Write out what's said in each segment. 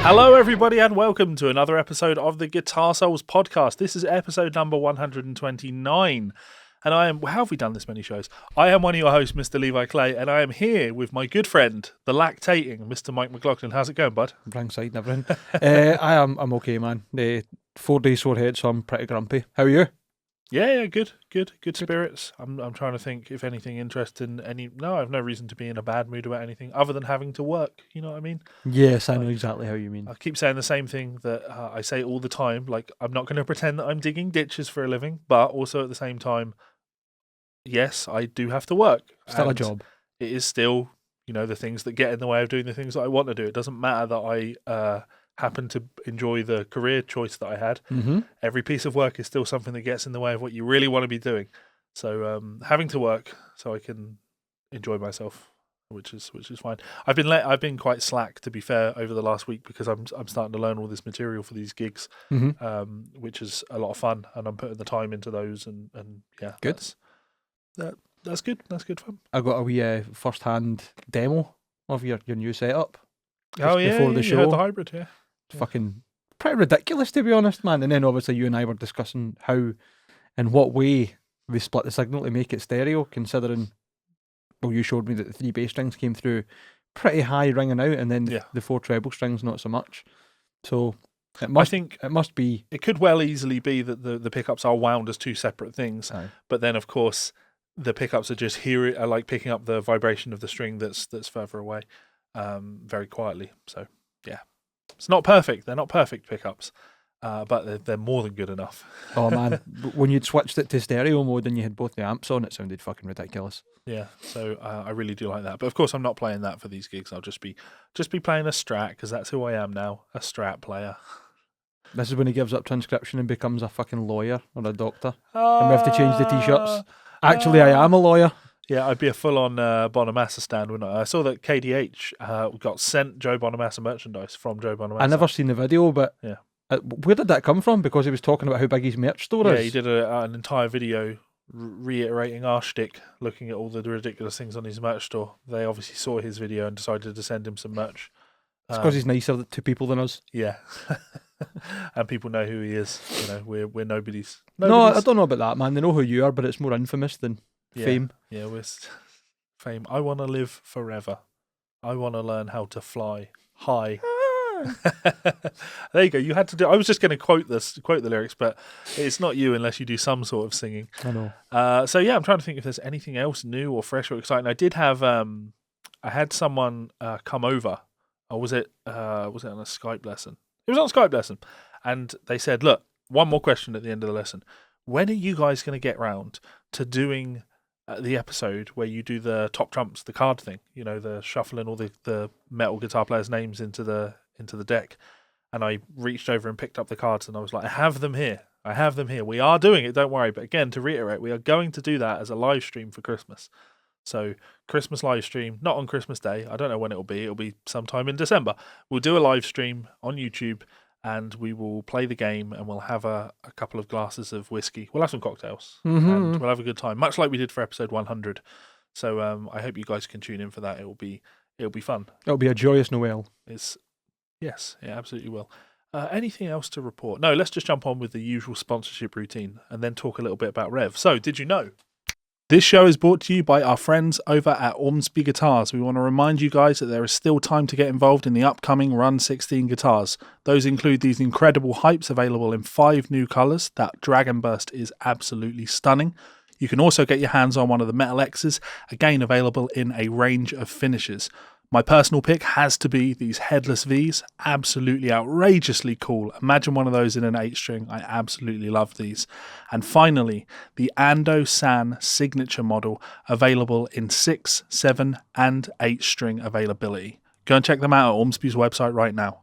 Hello, everybody, and welcome to another episode of the Guitar Souls podcast. This is episode number 129, and I am... How have we done this many shows? I am one of your hosts, Mr. Levi Clay, and I am here with my good friend, the lactating Mr. Mike McLaughlin. How's it going, bud? Wrong side and everything. I'm okay, man. 4 days sore head, so I'm pretty grumpy. How are you? Yeah, good spirits. I'm trying to think if anything interesting. No, I have no reason to be in a bad mood about anything other than having to work. You know what I mean? Yes, I know exactly how you mean. I keep saying the same thing that I say all the time. Like, I'm not going to pretend that I'm digging ditches for a living, but also at the same time, yes, I do have to work. Still a job. It is still, the things that get in the way of doing the things that I want to do. It doesn't matter that I happen to enjoy the career choice that I had. Mm-hmm. Every piece of work is still something that gets in the way of what you really want to be doing. So having to work so I can enjoy myself, which is fine. I've been quite slack, to be fair, over the last week because I'm starting to learn all this material for these gigs, which is a lot of fun, and I'm putting the time into those. And yeah, good. That's good. That's good fun. I got a wee first-hand demo of your new setup. Before the show. You had the hybrid, yeah. Fucking pretty ridiculous, to be honest, man. And then obviously you and I were discussing how, in what way we split the signal to make it stereo, considering, well, you showed me that the 3 bass strings came through pretty high ringing out, and then the 4 treble strings not so much. So it must be. It could well easily be that the pickups are wound as 2 separate things, but then of course the pickups are just like picking up the vibration of the string that's further away, very quietly. So yeah. It's not perfect. They're not perfect pickups, but they're more than good enough. Oh man, when you'd switched it to stereo mode and you had both the amps on, it sounded fucking ridiculous. Yeah, so I really do like that. But of course, I'm not playing that for these gigs. I'll just be playing a Strat because that's who I am now, a Strat player. This is when he gives up transcription and becomes a fucking lawyer or a doctor, and we have to change the t-shirts. Actually, I am a lawyer. Yeah, I'd be a full-on Bonamassa stand, wouldn't I? I saw that KDH got sent Joe Bonamassa merchandise from Joe Bonamassa. I never seen the video, but yeah, where did that come from? Because he was talking about how big his merch store is. Yeah, he did an entire video reiterating our shtick, looking at all the ridiculous things on his merch store. They obviously saw his video and decided to send him some merch. It's because he's nicer to people than us. Yeah. And people know who he is. We're nobodies. No, I don't know about that, man. They know who you are, but it's more infamous than fame. Yeah, we're fame. I want to live forever. I want to learn how to fly high. There you go. You had to do. I was just going to quote the lyrics, but it's not you unless you do some sort of singing. I know. So yeah, I'm trying to think if there's anything else new or fresh or exciting. I did have. I had someone come over. Or was it on a Skype lesson? It was on a Skype lesson, and they said, "Look, one more question at the end of the lesson. When are you guys going to get round to doing the episode where you do the top trumps, the card thing, the shuffling all the metal guitar players' names into the deck?" And I reached over and picked up the cards, and I was like, I have them here. We are doing it, don't worry. But again, to reiterate, we are going to do that as a live stream for Christmas. So Christmas live stream, not on Christmas Day. I don't know when it'll be. It'll be sometime in December. We'll do a live stream on YouTube, and we will play the game, and we'll have a couple of glasses of whiskey. We'll have some cocktails, and we'll have a good time, much like we did for episode 100. So I hope you guys can tune in for that. It'll be fun. It'll be a joyous Noel. Yes, it absolutely will. Anything else to report? No, let's just jump on with the usual sponsorship routine and then talk a little bit about Revv. So, did you know? This show is brought to you by our friends over at Ormsby Guitars. We want to remind you guys that there is still time to get involved in the upcoming Run 16 guitars. Those include these incredible hypes available in 5 new colours. That Dragon Burst is absolutely stunning. You can also get your hands on one of the Metal X's, again available in a range of finishes. My personal pick has to be these headless V's, absolutely outrageously cool. Imagine one of those in an 8-string. I absolutely love these. And finally, the Ando San signature model, available in 6, 7 and 8-string availability. Go and check them out at Ormsby's website right now.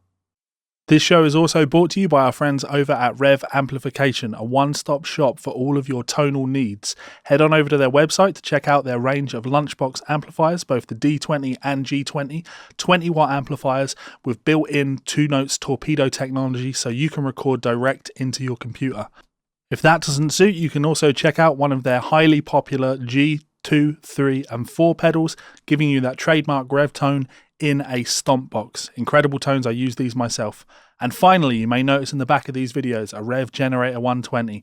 This show is also brought to you by our friends over at Revv Amplification, a one-stop shop for all of your tonal needs. Head on over to their website to check out their range of lunchbox amplifiers, both the D20 and G20, 20-watt amplifiers with built-in 2-notes torpedo technology so you can record direct into your computer. If that doesn't suit, you can also check out one of their highly popular G2, 3 and 4 pedals, giving you that trademark Revv tone in a stomp box. Incredible tones, I use these myself. And finally, you may notice in the back of these videos, a Revv Generator 120,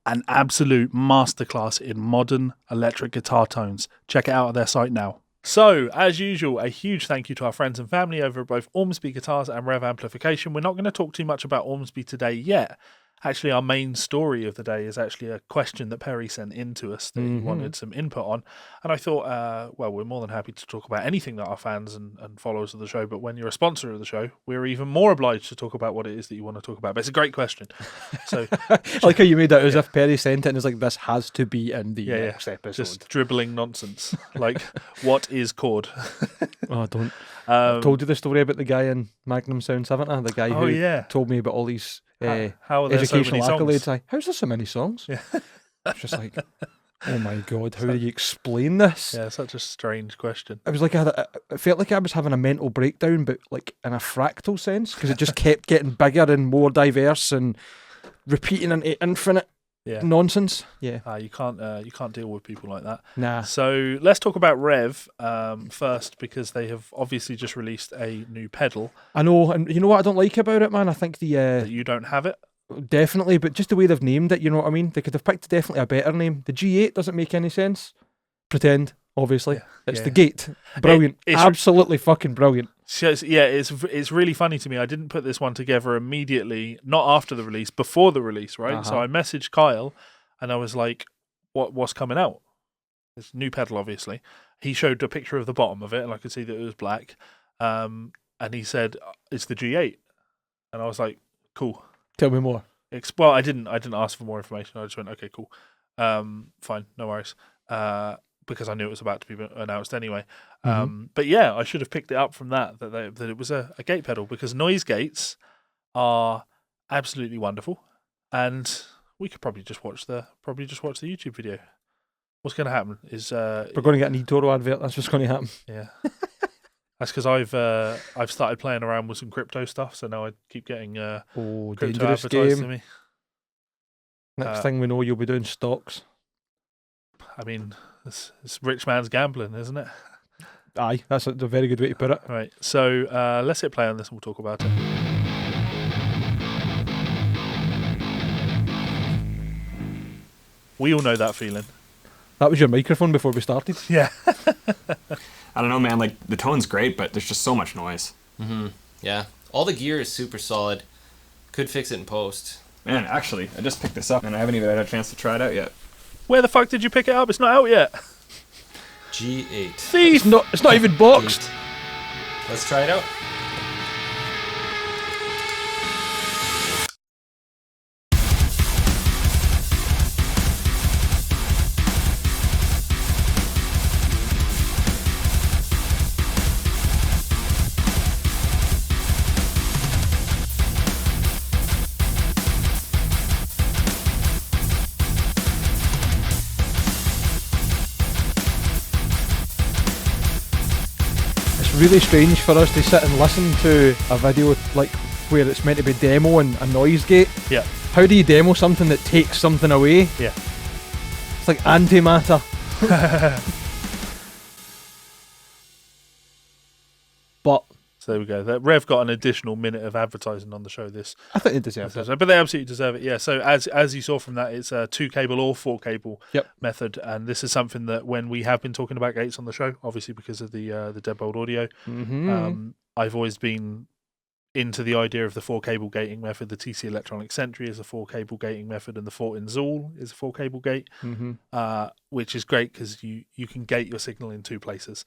an absolute masterclass in modern electric guitar tones. Check it out on their site now. So, as usual, a huge thank you to our friends and family over at both Ormsby Guitars and Revv Amplification. We're not going to talk too much about Ormsby today yet. Actually, our main story of the day is actually a question that Perry sent in to us that he wanted some input on. And I thought, well, we're more than happy to talk about anything that our fans and followers of the show, but when you're a sponsor of the show, we're even more obliged to talk about what it is that you want to talk about. But it's a great question. So, I like how you made that as if Perry sent it and it's like, this has to be in the next episode. Just dribbling nonsense. Like, what is chord? Oh, don't. I told you the story about the guy in Magnum Sounds, haven't I? The guy who told me about all these how are there educational so many accolades. How's there so many songs? Yeah. It's just like, oh my God, how do you explain this? Yeah, such a strange question. It was like, I felt like I was having a mental breakdown, but like in a fractal sense, because it just kept getting bigger and more diverse and repeating into infinite nonsense. Yeah. You can't deal with people like that. Nah. So let's talk about Revv first, because they have obviously just released a new pedal. I know, and you know what I don't like about it, man? I think That you don't have it? Definitely, but just the way they've named it, you know what I mean? They could have picked definitely a better name. The G8 doesn't make any sense. Pretend, obviously. It's the gate. Brilliant. It's absolutely fucking brilliant. So it's really funny to me. I didn't put this one together immediately, not after the release, before the release, right? So I messaged Kyle and I was like, what's coming out? It's a new pedal, obviously. He showed a picture of the bottom of it and I could see that it was black. And he said, it's the G8. And I was like, cool. Tell me more. Well, I didn't ask for more information. I just went, okay, cool. Fine, no worries. Because I knew it was about to be announced anyway. But yeah, I should have picked it up from that it was a gate pedal, because noise gates are absolutely wonderful, and we could probably just watch the YouTube video. What's going to happen is we're going to get an eToro advert. That's what's going to happen. Yeah, that's because I've started playing around with some crypto stuff, so now I keep getting crypto dangerous advertised game. to me. Next thing we know, you'll be doing stocks. I mean, it's rich man's gambling, isn't it? Aye, that's a very good way to put it. Right, so let's hit play on this and we'll talk about it. We all know that feeling. That was your microphone before we started? Yeah. I don't know, man. Like, the tone's great, but there's just so much noise. Yeah. All the gear is super solid. Could fix it in post. Man, actually, I just picked this up and I haven't even had a chance to try it out yet. Where the fuck did you pick it up? It's not out yet. G8. Thief! It's not even boxed. 8. Let's try it out. Really strange for us to sit and listen to a video like where it's meant to be demoing a noise gate. Yeah. How do you demo something that takes something away? Yeah. It's like antimatter. But so there we go. Revv got an additional minute of advertising on the show. I think they deserve it. But they absolutely deserve it. Yeah. So as you saw from that, it's a 2-cable or 4-cable method, and this is something that when we have been talking about gates on the show, obviously because of the Deadbolt audio, I've always been into the idea of the 4-cable gating method. The TC Electronic Sentry is a 4-cable gating method, and the Fortin Zool is a 4-cable gate, which is great because you can gate your signal in 2 places.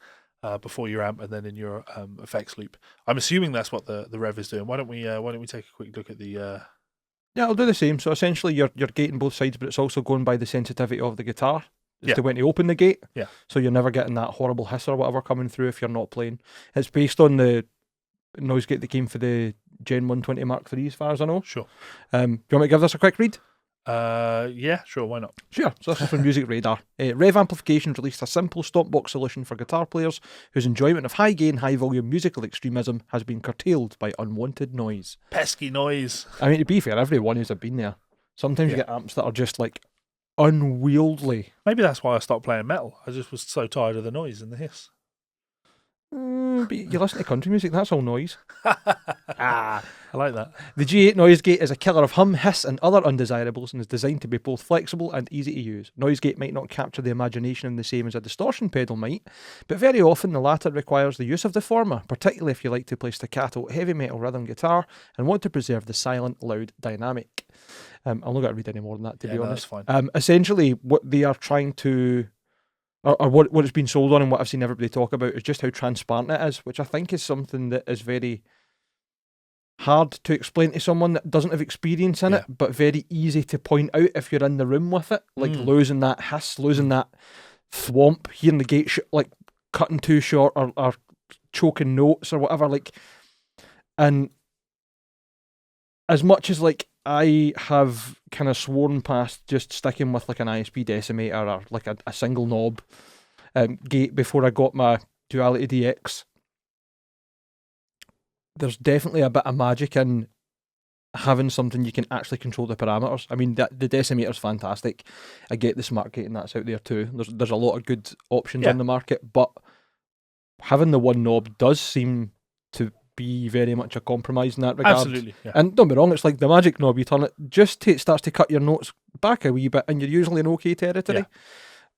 Before your amp and then in your effects loop. I'm assuming that's what the Revv is doing. Why don't we take a quick look at the Yeah, I'll do the same. So essentially you're gating both sides, but it's also going by the sensitivity of the guitar as to when to open the gate. Yeah. So you're never getting that horrible hiss or whatever coming through if you're not playing. It's based on the noise gate that came for the Gen 120 Mark III as far as I know. Sure. Do you want me to give this a quick read? Yeah, sure, why not? Sure. So this is from Music Radar. Revv Amplification released a simple stop box solution for guitar players whose enjoyment of high gain, high volume musical extremism has been curtailed by unwanted noise. Pesky noise. I mean, to be fair, everyone who's been there. Sometimes you get amps that are just like unwieldy. Maybe that's why I stopped playing metal. I just was so tired of the noise and the hiss. But you listen to country music, that's all noise. I like that. The G8 Noise Gate is a killer of hum, hiss, and other undesirables and is designed to be both flexible and easy to use. Noise Gate might not capture the imagination in the same as a distortion pedal might, but very often the latter requires the use of the former, particularly if you like to play staccato heavy metal rhythm guitar and want to preserve the silent, loud dynamic. I'm not going to read any more than that, to be honest. That's fine. Essentially, what they are trying to, or what it's been sold on and what I've seen everybody talk about is just how transparent it is, which I think is something that is very hard to explain to someone that doesn't have experience in it, but very easy to point out if you're in the room with it, like losing that hiss, losing that thwomp, hearing the gate like cutting too short or choking notes or whatever. Like, and as much as like I have kind of sworn past just sticking with like an ISP decimator or like a single knob gate before I got my Duality DX, there's definitely a bit of magic in having something you can actually control the parameters. I mean, the decimator's fantastic. I get the smart gate and that's out there too. There's a lot of good options on the market, but having the one knob does seem to be very much a compromise in that regard. Absolutely. Yeah. And don't be wrong, it's like the magic knob. You turn it just till it starts to cut your notes back a wee bit, and you're usually in okay territory. Yeah.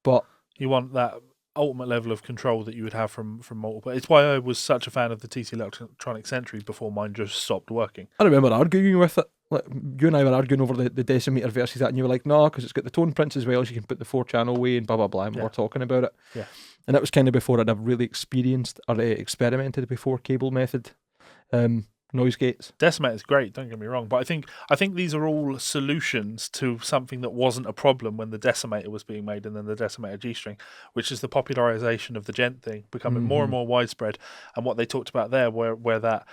But You want that ultimate level of control that you would have from multiple. It's why I was such a fan of the TC Electronic Sentry before mine just stopped working. I remember arguing with it. Like, you and I were arguing over the decimator versus that, and you were like, no, because it's got the tone prints as well, so you can put the 4-channel way and blah, blah, blah, and we were talking about it. Yeah. And that was kind of before I'd have really experienced or experimented before cable method noise gates. Decimator is great, don't get me wrong, but I think these are all solutions to something that wasn't a problem when the decimator was being made, and then the decimator G-string, which is the popularization of the gent thing, becoming more and more widespread. And what they talked about there, where that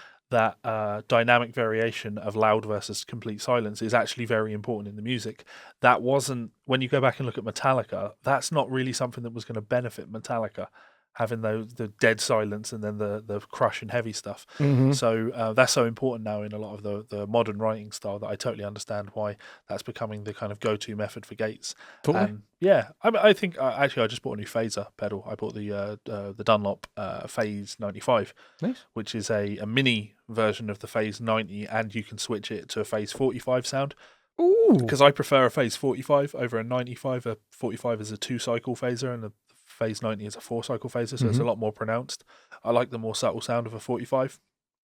dynamic variation of loud versus complete silence is actually very important in the music. That wasn't, when you go back and look at Metallica, that's not really something that was going to benefit Metallica, having the dead silence and then the crush and heavy stuff. So that's so important now in a lot of the modern writing style that I totally understand why that's becoming the kind of go-to method for gates. Totally. And yeah, I think actually I just bought a new phaser pedal. I bought the Dunlop Phase 95, Nice. which is a mini version of the Phase 90, and you can switch it to a Phase 45 sound. Ooh. Because I prefer a Phase 45 over a 95. A 45 is a 2-cycle phaser, and a Phase 90 is a 4-cycle phaser, so it's a lot more pronounced. I like the more subtle sound of a 45.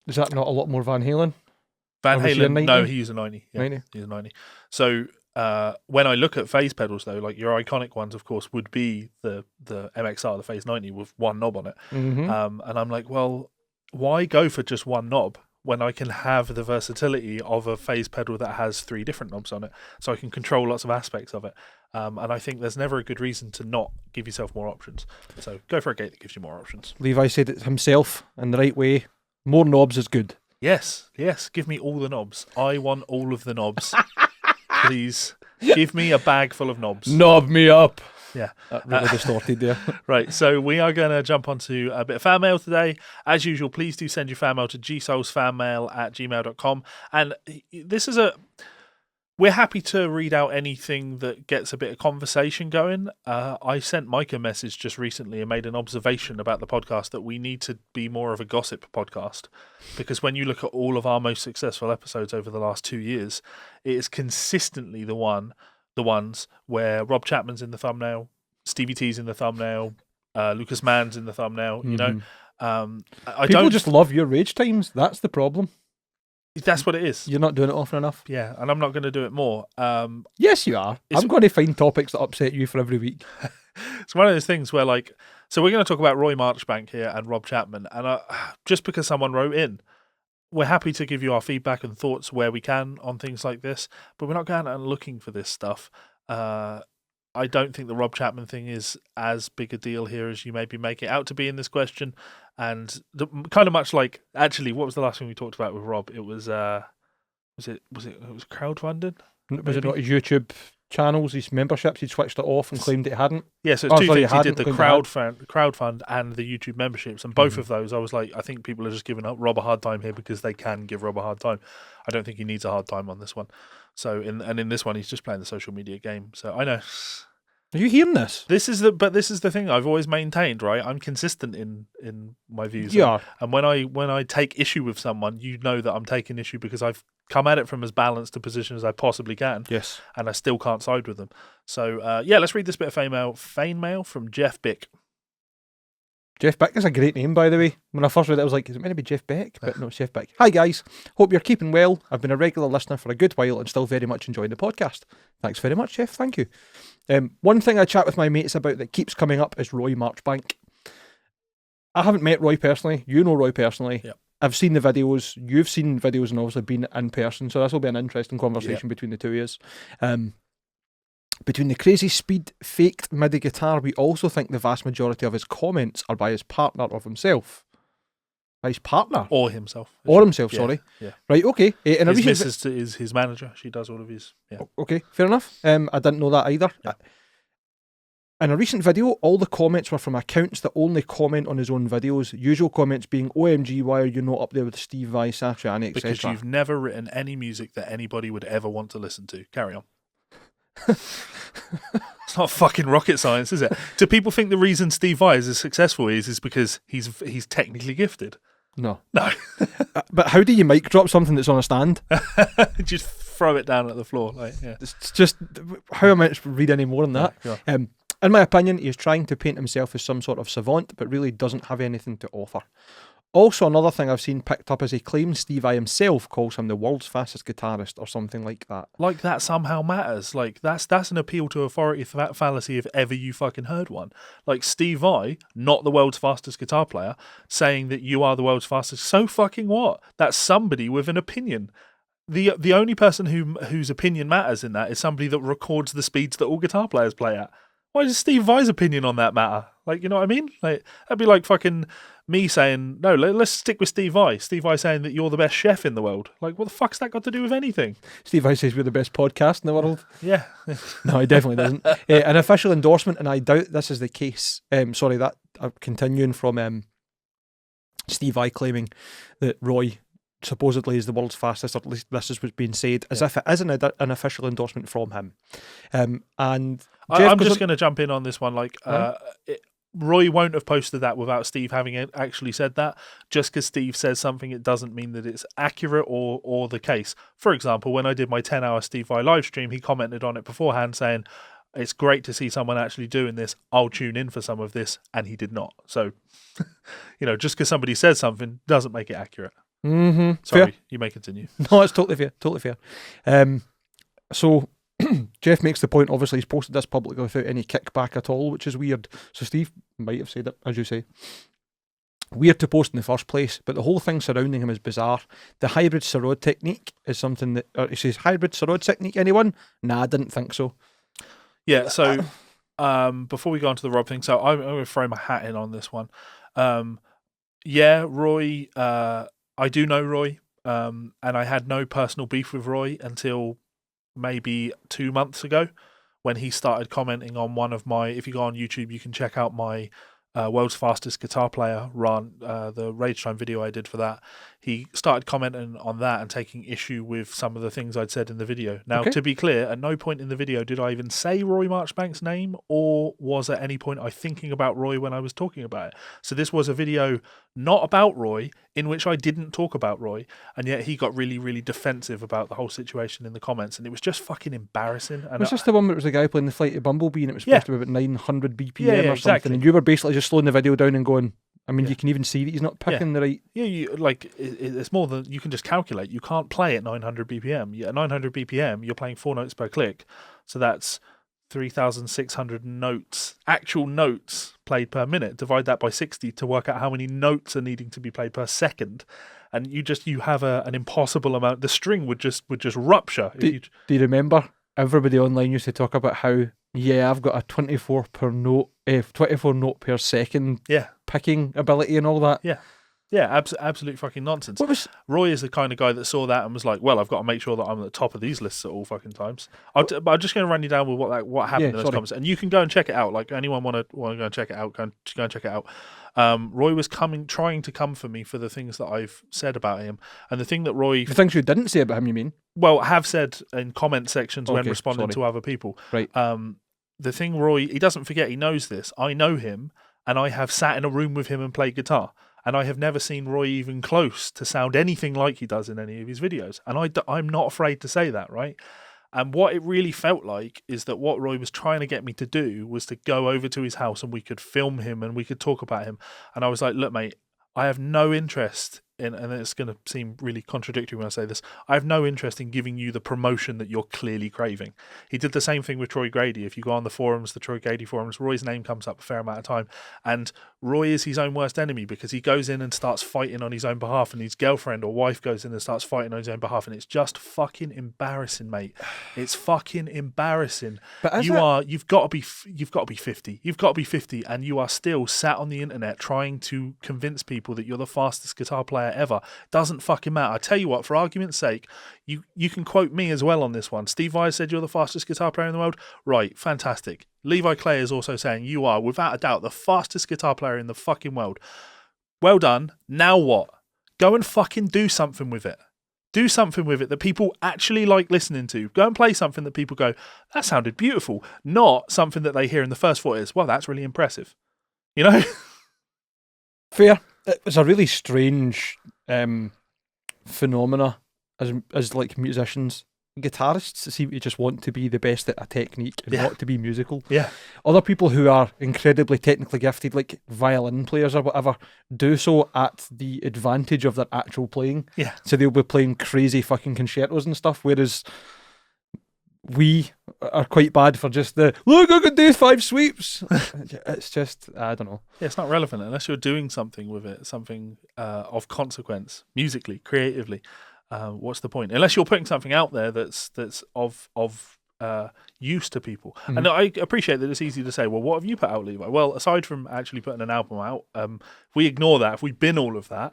Is that not a lot more Van Halen? Van Or was he a Halen, 90? no, he used a 90. Yeah, 90? he's a 90. So when I look at phase pedals, though, like your iconic ones, of course, would be the MXR, the Phase 90, with one knob on it. And I'm like, well, why go for just one knob when I can have the versatility of a phase pedal that has 3 different knobs on it, so I can control lots of aspects of it. And I think there's never a good reason to not give yourself more options. So go for a gate that gives you more options. Levi said it himself in the right way. More knobs is good. Yes, give me all the knobs. I want all of the knobs. Please give me a bag full of knobs. Knob me up. Yeah. That really distorted there. Right, so we are going to jump onto a bit of fan mail today. As usual, please do send your fan mail to GsolesFanMail@gmail.com. And this is we're happy to read out anything that gets a bit of conversation going. I sent Mike a message just recently and made an observation about the podcast that we need to be more of a gossip podcast, because when you look at all of our most successful episodes over the last 2 years, it is consistently the ones where Rob Chapman's in the thumbnail, Stevie T's in the thumbnail, Lucas Mann's in the thumbnail. You know, People just love your rage times. That's the problem. That's what it is. You're not doing it often enough. Yeah, and I'm not going to do it more. Yes, you are. I'm going to find topics that upset you for every week. It's one of those things where, like, so we're going to talk about Roy Marchbank here and Rob Chapman, and just because someone wrote in, we're happy to give you our feedback and thoughts where we can on things like this, but we're not going out and looking for this stuff. I don't think the Rob Chapman thing is as big a deal here as you maybe make it out to be in this question. And kind of much like, actually, what was the last thing we talked about with Rob? It was crowdfunding? Was it not his YouTube channels, his memberships? He'd switched it off and claimed it hadn't. Yeah, so it's two things. He did the hadn't. crowdfund and the YouTube memberships, and both of those, I was like, I think people are just giving up Rob a hard time here because they can give Rob a hard time. I don't think he needs a hard time on this one. So in this one, he's just playing the social media game. So I know Are you hearing this? This is the thing I've always maintained, right? I'm consistent in my views. Yeah. And when I take issue with someone, you know that I'm taking issue because I've come at it from as balanced a position as I possibly can. Yes. And I still can't side with them. So yeah, let's read this bit of fan mail from Jeff Bick. Jeff Beck is a great name, by the way. When I first read it, I was like, is it meant to be Jeff Beck? But no, it's Jeff Beck. Hi, guys. Hope you're keeping well. I've been a regular listener for a good while and still very much enjoying the podcast. Thanks very much, Jeff. Thank you. One thing I chat with my mates about that keeps coming up is Roy Marchbank. I haven't met Roy personally. You know Roy personally. Yep. I've seen the videos. You've seen videos and obviously been in person. So this will be an interesting conversation between the two of us. Between the crazy speed faked MIDI guitar, we also think the vast majority of his comments are by his partner or himself. By his partner? Or himself. Or himself, Yeah, sorry. Yeah. Right, okay. In a His recent missus is his manager. She does all of his... Yeah. Okay, fair enough. I didn't know that either. Yeah. In a recent video, all the comments were from accounts that only comment on his own videos. Usual comments being, OMG, why are you not up there with Steve Vai, Satriani, etc. Because you've never written any music that anybody would ever want to listen to. Carry on. It's not fucking rocket science, is it? Do people think the reason Steve Vai is as successful is because he's technically gifted? No. No. But how do you mic drop something that's on a stand? Just throw it down at the floor. Like, yeah. It's just, how am I to read any more than that? Yeah. In my opinion, he is trying to paint himself as some sort of savant, but really doesn't have anything to offer. Also, another thing I've seen picked up is he claims Steve Vai himself calls him the world's fastest guitarist or something like that. Like that somehow matters. Like that's an appeal to authority fallacy if ever you fucking heard one. Like Steve Vai, not the world's fastest guitar player, saying that you are the world's fastest. So fucking what? That's somebody with an opinion. The only person whose opinion matters in that is somebody that records the speeds that all guitar players play at. Why does Steve Vai's opinion on that matter? Like, you know what I mean? Like, that'd be like fucking me saying, no, let's stick with Steve Vai. Steve Vai saying that you're the best chef in the world. Like, what the fuck's that got to do with anything? Steve Vai says we're the best podcast in the world. Yeah. No, he definitely doesn't. An official endorsement, and I doubt this is the case. Sorry, that continuing from Steve Vai claiming that Roy supposedly is the world's fastest, or at least this is what's being said, as if it is an official endorsement from him. And I'm just going to jump in on this one. Like, Roy won't have posted that without Steve having actually said that. Just because Steve says something, it doesn't mean that it's accurate or the case. For example, when I did my 10-hour Steve Vai live stream, he commented on it beforehand saying, it's great to see someone actually doing this. I'll tune in for some of this. And he did not. So, you know, just because somebody says something doesn't make it accurate. Mm-hmm. Sorry, fair. You may continue. No, it's totally fair. Totally fair. So Jeff makes the point, obviously, he's posted this publicly without any kickback at all, which is weird. So Steve might have said it, as you say. Weird to post in the first place, but the whole thing surrounding him is bizarre. The hybrid Sarod technique is something that... he says, hybrid Sarod technique, anyone? Nah, I didn't think so. Yeah, so before we go on to the Rob thing, so I'm going to throw my hat in on this one. Yeah, Roy... I do know Roy, and I had no personal beef with Roy until maybe 2 months ago when he started commenting on one of my... If you go on YouTube, you can check out my World's Fastest Guitar Player run, the Rage Time video I did for that. He started commenting on that and taking issue with some of the things I'd said in the video. Now, to be clear, at no point in the video did I even say Roy Marchbank's name, or was at any point I thinking about Roy when I was talking about it. So this was a video not about Roy, in which I didn't talk about Roy, and yet he got really, really defensive about the whole situation in the comments, and it was just fucking embarrassing. And was this the one where it was the guy playing the Flight of Bumblebee and it was supposed to be about 900 BPM or something, and you were basically just slowing the video down and going... I mean, you can even see that he's not picking the right... Yeah, it's more than... You can just calculate. You can't play at 900 BPM. At 900 BPM, you're playing 4 notes per click. So that's 3,600 notes, actual notes played per minute. Divide that by 60 to work out how many notes are needing to be played per second. And you have an impossible amount. The string would just rupture. Do you remember? Everybody online used to talk about how, I've got a 24 note per second picking ability and all that. Yeah, absolute fucking nonsense. Roy is the kind of guy that saw that and was like, well, I've got to make sure that I'm at the top of these lists at all fucking times. I'm just going to run you down with what happened in those comments. And you can go and check it out. Like, anyone want to go and check it out, go and check it out. Roy was trying to come for me for the things that I've said about him. And the thing that Roy... The things you didn't say about him, you mean? Well, have said in comment sections when responding to other people. Right. the thing Roy, he doesn't forget, he knows this. I know him, and I have sat in a room with him and played guitar. And I have never seen Roy even close to sound anything like he does in any of his videos. And I'm not afraid to say that, right? And what it really felt like is that what Roy was trying to get me to do was to go over to his house and we could film him and we could talk about him. And I was like, look, mate, I have no interest in, and it's going to seem really contradictory when I say this, I have no interest in giving you the promotion that you're clearly craving. He did the same thing with Troy Grady. If you go on the forums, the Troy Grady forums, Roy's name comes up a fair amount of time. And Roy is his own worst enemy because he goes in and starts fighting on his own behalf, and his girlfriend or wife goes in and starts fighting on his own behalf, and it's just fucking embarrassing, mate. It's fucking embarrassing. But You've got to be 50. You've got to be 50, and you are still sat on the internet trying to convince people that you're the fastest guitar player ever. Doesn't fucking matter. I tell you what, for argument's sake, you can quote me as well on this one. Steve Vai said you're the fastest guitar player in the world. Right, fantastic. Levi Clay is also saying you are, without a doubt, the fastest guitar player in the fucking world. Well done. Now what? Go and fucking do something with it. Do something with it that people actually like listening to. Go and play something that people go, that sounded beautiful. Not something that they hear in the first thought is, well, that's really impressive. You know? Fair. It was a really strange phenomena as like musicians. Guitarists seem to just want to be the best at a technique and not to be musical. Yeah. Other people who are incredibly technically gifted, like violin players or whatever, do so at the advantage of their actual playing. Yeah. So they'll be playing crazy fucking concertos and stuff, whereas we are quite bad for just the, look, I can do 5 sweeps. It's just, I don't know. Yeah, it's not relevant unless you're doing something with it, something of consequence, musically, creatively. What's the point? Unless you're putting something out there that's of use to people. Mhm. And I appreciate that it's easy to say, well, what have you put out, Levi? Well, aside from actually putting an album out, if we ignore that, if we bin all of that,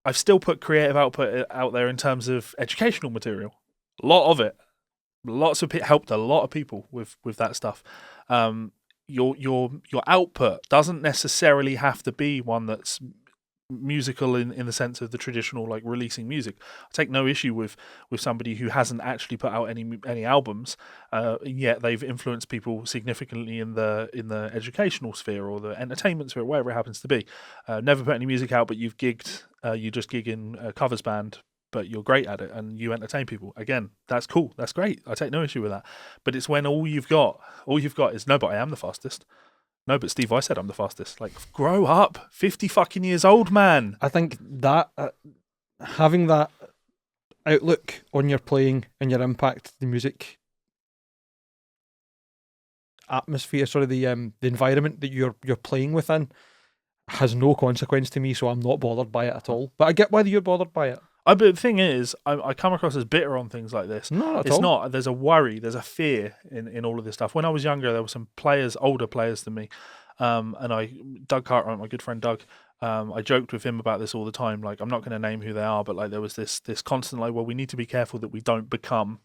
I've still put creative output out there in terms of educational material. A lot of it. Lots of it helped a lot of people with that stuff. Your output doesn't necessarily have to be one that's musical in the sense of the traditional like releasing music. I take no issue with somebody who hasn't actually put out any albums, yet they've influenced people significantly in the educational sphere or the entertainment sphere, wherever it happens to be. Never put any music out, but you've gigged. You just gig in a covers band, but you're great at it and you entertain people. Again, that's cool. That's great. I take no issue with that. But it's when all you've got is, no, but I am the fastest. No, but Steve, I said I'm the fastest. Like, grow up. 50 fucking years old, man. I think that having that outlook on your playing and your impact, the music atmosphere, the environment that you're playing within, has no consequence to me, so I'm not bothered by it at all. But I get whether you're bothered by it. But the thing is, I come across as bitter on things like this. No, not at It's all. not. There's a worry. There's a fear in all of this stuff. When I was younger, there were some players, older players than me, and Doug Cartwright, my good friend Doug, I joked with him about this all the time. Like, I'm not going to name who they are, but like there was this constant like, well, we need to be careful that we don't become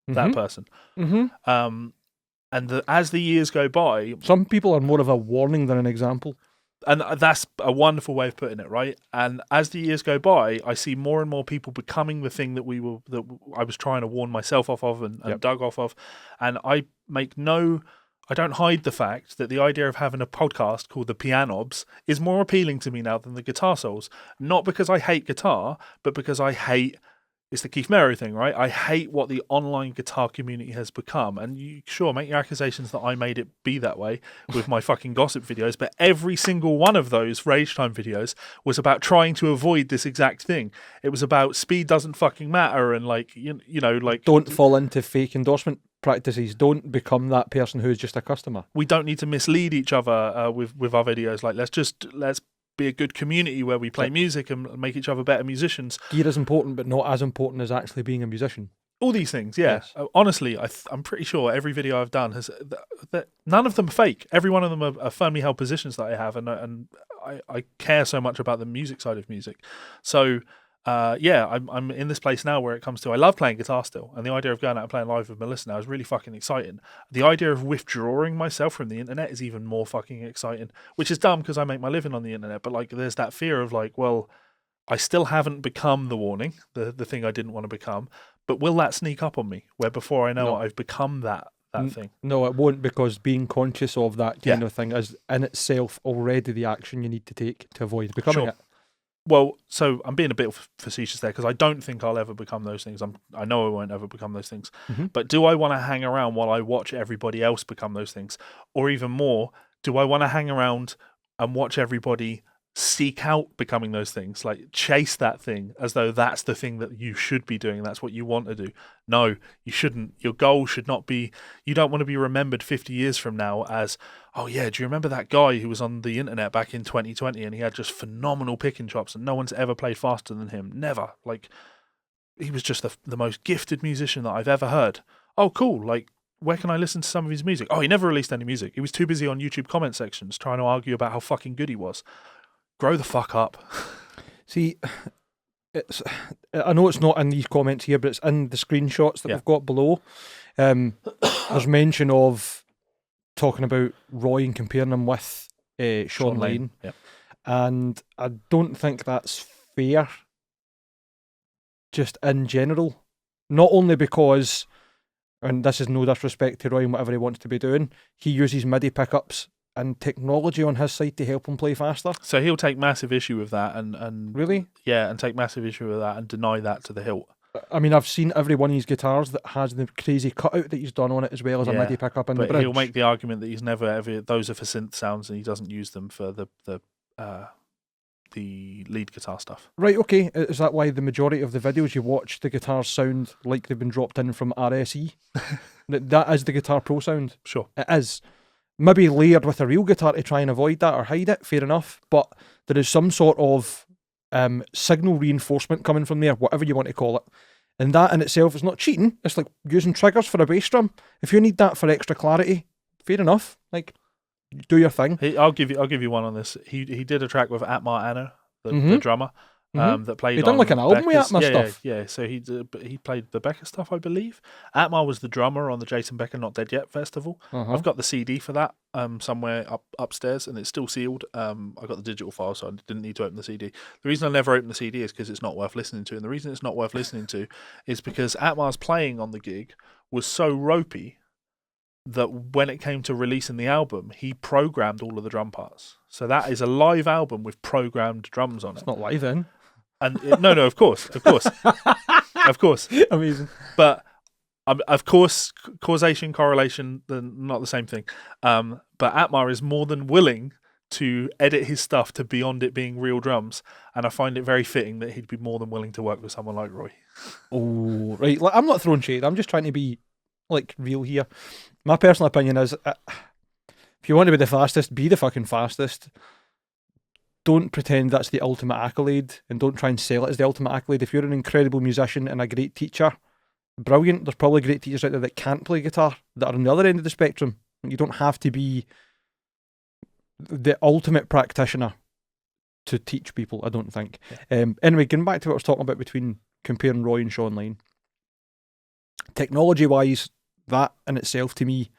that person. And as the years go by, some people are more of a warning than an example. and that's a wonderful way of putting it, right? And as the years go by, I see more and more people becoming the thing that I was trying to warn myself off of and Doug off of. And I don't hide the fact that the idea of having a podcast called The Pianobs is more appealing to me now than the Guitar Souls. Not because I hate guitar, but because I hate, it's the Keith Merrow thing, right? I hate what the online guitar community has become. And you sure make your accusations that I made it be that way with my fucking gossip videos, but every single one of those Rage Time videos was about trying to avoid this exact thing. It was about speed doesn't fucking matter and like you know like Don't fall into fake endorsement practices. Don't become that person who's just a customer. we don't need to mislead each other with our videos. Like let's be a good community where we play music and make each other better musicians. Gear is important, but not as important as actually being a musician. All these things, yeah. Yes. Honestly, I'm pretty sure every video I've done has none of them are fake. Every one of them are firmly held positions that I have, and I care so much about the music side of music. So I'm in this place now where it comes to, I love playing guitar still, and the idea of going out and playing live with Melissa now is really fucking exciting. The idea of withdrawing myself from the internet is even more fucking exciting, which is dumb because I make my living on the internet, but like there's that fear of like, well, I still haven't become the warning, the thing I didn't want to become, but will that sneak up on me where before I know No. I've become that that thing. No, it won't, because being conscious of that kind Yeah. of thing is in itself already the action you need to take to avoid becoming Sure. it. Well, so I'm being a bit facetious there because I don't think I'll ever become those things. I know I won't ever become those things. Mhm. But do I want to hang around while I watch everybody else become those things? Or even more, do I want to hang around and watch everybody seek out becoming those things? Like chase that thing as though that's the thing that you should be doing. That's what you want to do. No, you shouldn't. Your goal should not be, you don't want to be remembered 50 years from now as, oh yeah, do you remember that guy who was on the internet back in 2020 and he had just phenomenal picking chops and no one's ever played faster than him? Never. Like, he was just the most gifted musician that I've ever heard. Oh, cool. Like, where can I listen to some of his music? Oh, he never released any music. He was too busy on YouTube comment sections trying to argue about how fucking good he was. Grow the fuck up. See, I know it's not in these comments here, but it's in the screenshots that we've got below. There's mention of talking about Roy and comparing him with Sean Lane. Yep. And I don't think that's fair, just in general. Not only because, and this is no disrespect to Roy and whatever he wants to be doing, he uses MIDI pickups and technology on his side to help him play faster. So he'll take massive issue with that and Really? yeah, and take massive issue with that and deny that to the hilt. I mean, I've seen every one of his guitars that has the crazy cutout that he's done on it, as well as a Yeah, MIDI pickup in the But bridge. he'll make the argument that he's never ever, those are for synth sounds and he doesn't use them for the lead guitar stuff. Right, okay. Is that why the majority of the videos you watch, the guitars sound like they've been dropped in from RSE? That is the Guitar Pro sound. Sure. It is. Maybe layered with a real guitar to try and avoid that or hide it, fair enough. But there is some sort of signal reinforcement coming from there, whatever you want to call it. And that in itself is not cheating. It's like using triggers for a bass drum. If you need that for extra clarity, fair enough. Like, do your thing. I'll give you one on this. He did a track with Atmar Anna, the Mhm. drummer, Mhm. that played. He done on like an album with Becca's- Atmar yeah, stuff. Yeah. So he played the Becca stuff, I believe. Atmar was the drummer on the Jason Becker Not Dead Yet festival. Uh-huh. I've got the CD for that somewhere upstairs, and it's still sealed. I got the digital file, so I didn't need to open the CD. The reason I never opened the CD is because it's not worth listening to, and the reason it's not worth listening to is because Atmar's playing on the gig was so ropey that when it came to releasing the album, he programmed all of the drum parts. So that is a live album with programmed drums on it. It's not live then. And no, of course, of course. Amazing. But of course, causation, correlation, they're not the same thing. But Atmar is more than willing to edit his stuff to beyond it being real drums, and I find it very fitting that he'd be more than willing to work with someone like Roy. Oh, right. Like, I'm not throwing shade. I'm just trying to be like real here. My personal opinion is, if you want to be the fastest, be the fucking fastest. Don't pretend that's the ultimate accolade, and don't try and sell it as the ultimate accolade. If you're an incredible musician and a great teacher, brilliant. There's probably great teachers out there that can't play guitar, that are on the other end of the spectrum. You don't have to be the ultimate practitioner to teach people, I don't think. Anyway, getting back to what I was talking about between comparing Roy and Sean Lane. Technology-wise, that in itself, to me,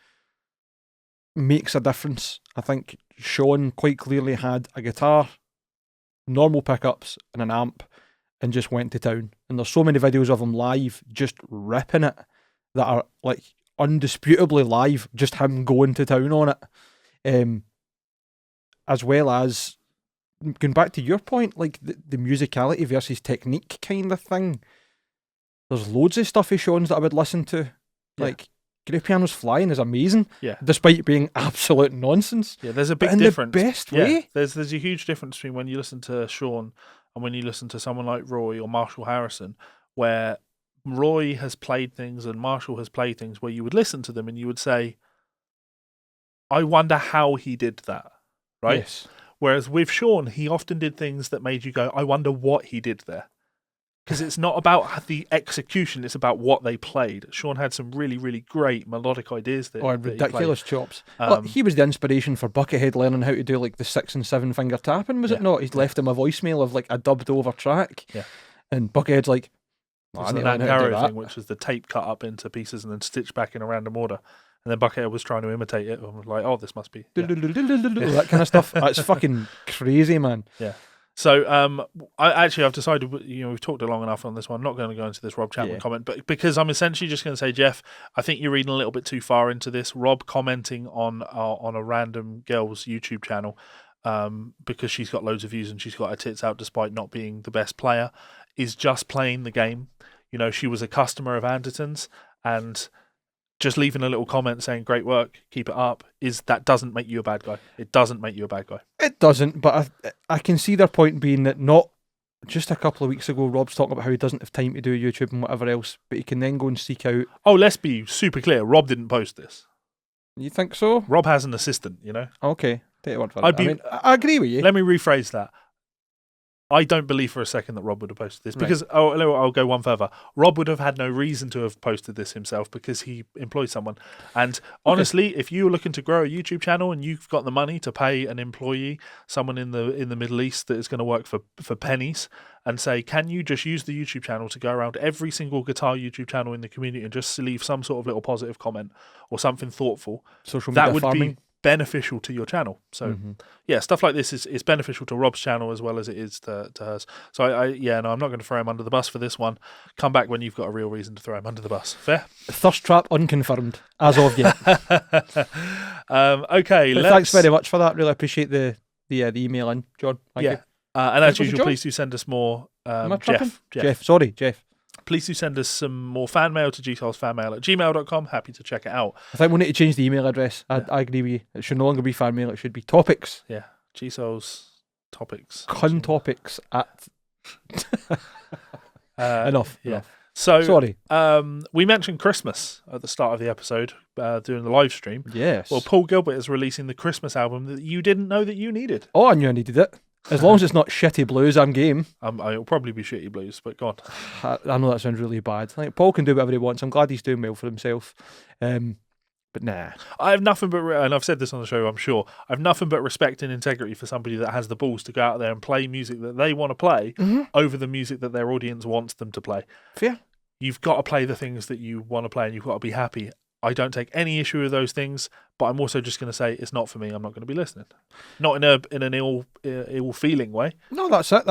makes a difference. I think Sean quite clearly had a guitar, normal pickups, and an amp, and just went to town. And there's so many videos of him live, just ripping it, that are like undisputably live, just him going to town on it. As well as, going back to your point, like the musicality versus technique kind of thing. There's loads of stuff he Sean's that I would listen to. Yeah. Like, Great Piano's Flying is amazing. Yeah. Despite being absolute nonsense. Yeah, there's a But big in difference. the best way. There's a huge difference between when you listen to Sean and when you listen to someone like Roy or Marshall Harrison, where Roy has played things and Marshall has played things where you would listen to them and you would say, I wonder how he did that, right? Yes. Whereas with Sean, he often did things that made you go, I wonder what he did there. Because it's not about the execution, it's about what they played. Sean had some really, really great melodic ideas there. Or ridiculous chops. Um, He was the inspiration for Buckethead learning how to do like the 6 and 7 finger tapping, was it not? He's left him a voicemail of like a dubbed over track. Yeah. And Buckethead's like, It I was need the to learn how to do Nangaro that. thing, which was the tape cut up into pieces and then stitched back in a random order. And then Buckethead was trying to imitate it and was like, oh, this must be. Yeah. That kind of stuff. It's fucking crazy, man. Yeah. So, I've decided. We've talked long enough on this one. I'm not going to go into this Rob Chapman comment, but because I'm essentially just going to say, Jeff, I think you're reading a little bit too far into this. Rob commenting on a random girl's YouTube channel, because she's got loads of views and she's got her tits out despite not being the best player, is just playing the game. She was a customer of Anderton's, and just leaving a little comment saying "great work, keep it up" that doesn't make you a bad guy. It doesn't make you a bad guy. It doesn't, but I can see their point being that not just a couple of weeks ago, Rob's talking about how he doesn't have time to do YouTube and whatever else, but he can then go and seek out. Oh, let's be super clear. Rob didn't post this. You think so? Rob has an assistant. Okay, take your word for it. I agree with you. Let me rephrase that. I don't believe for a second that Rob would have posted this because I'll go one further. Rob would have had no reason to have posted this himself because he employs someone. And honestly, if you're looking to grow a YouTube channel and you've got the money to pay an employee, someone in the Middle East that is going to work for pennies, and say, can you just use the YouTube channel to go around every single guitar YouTube channel in the community and just leave some sort of little positive comment or something thoughtful, social media that would farming. be beneficial to your channel. So stuff like this is beneficial to Rob's channel as well as it is to hers. So I'm not going to throw him under the bus for this one. Come back when you've got a real reason to throw him under the bus. Fair? Thirst trap unconfirmed as of yet. Okay, thanks very much for that. Really appreciate the email in, John. Thank you. And as usual, please do send us more. Jeff. Please do send us some more fan mail to GsolesFanMail@gmail.com. Happy to check it out. I think we need to change the email address. I agree with you. It should no longer be fan mail. It should be topics. Yeah, Gsoles topics. Topics at. Enough. Yeah. Enough. So sorry. We mentioned Christmas at the start of the episode during the live stream. Yes. Well, Paul Gilbert is releasing the Christmas album that you didn't know that you needed. Oh, I knew I needed it. As long as it's not shitty blues, I'm game. It'll probably be shitty blues, but go on. I know that sounds really bad. Like, Paul can do whatever he wants. I'm glad he's doing well for himself. But nah. I have nothing but, and I've said this on the show, I'm sure, I have nothing but respect and integrity for somebody that has the balls to go out there and play music that they want to play over the music that their audience wants them to play. Fair. You've got to play the things that you want to play and you've got to be happy. I don't take any issue with those things, but I'm also just going to say it's not for me. I'm not going to be listening. Not in an ill feeling way. No, that's it.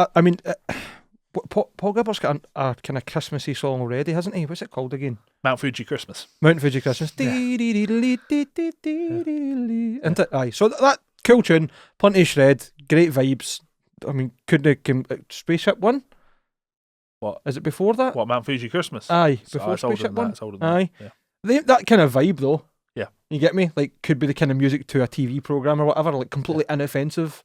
Paul Gilbert's got a kind of Christmassy song already, hasn't he? What's it called again? Mount Fuji Christmas. Mount Fuji Christmas. Yeah. Aye. So that cool tune, plenty of shred, great vibes. I mean, Spaceship One? What is it before that? What, Mount Fuji Christmas? Aye, before Spaceship One. It's older than that. Aye. That kind of vibe though. Yeah. You get me? Like, could be the kind of music to a TV program or whatever, like completely inoffensive.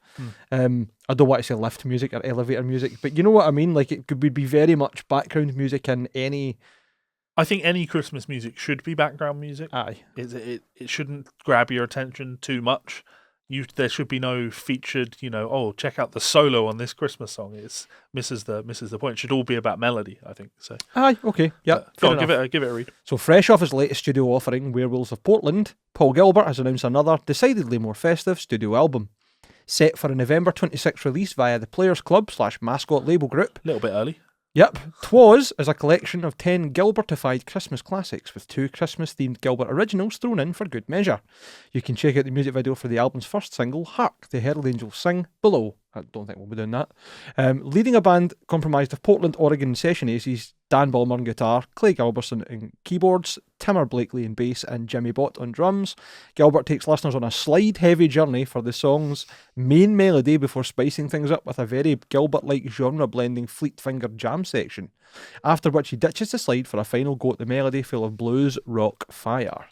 I don't want to say lift music or elevator music, but you know what I mean? Like, it could be very much background music in any. I think any Christmas music should be background music. Aye. It shouldn't grab your attention too much. There should be no featured, check out the solo on this Christmas song. It misses the point. It should all be about melody, I think. So. Aye, okay, yeah. Go on, give it a read. So, fresh off his latest studio offering, Werewolves of Portland, Paul Gilbert has announced another, decidedly more festive studio album, set for a November 26th release via the Players Club / Mascot label group. A little bit early. Yep. Twas is a collection of 10 Gilbertified Christmas classics with 2 Christmas-themed Gilbert originals thrown in for good measure. You can check out the music video for the album's first single, Hark, the Herald Angels Sing, below. I don't think we'll be doing that. Leading a band comprised of Portland, Oregon session aces, Dan Ballmer on guitar, Clay Gilbertson on keyboards, Timmer Blakely on bass, and Jimmy Bott on drums. Gilbert takes listeners on a slide-heavy journey for the song's main melody before spicing things up with a very Gilbert-like genre-blending fleet-fingered jam section, after which he ditches the slide for a final go at the melody full of blues, rock, fire.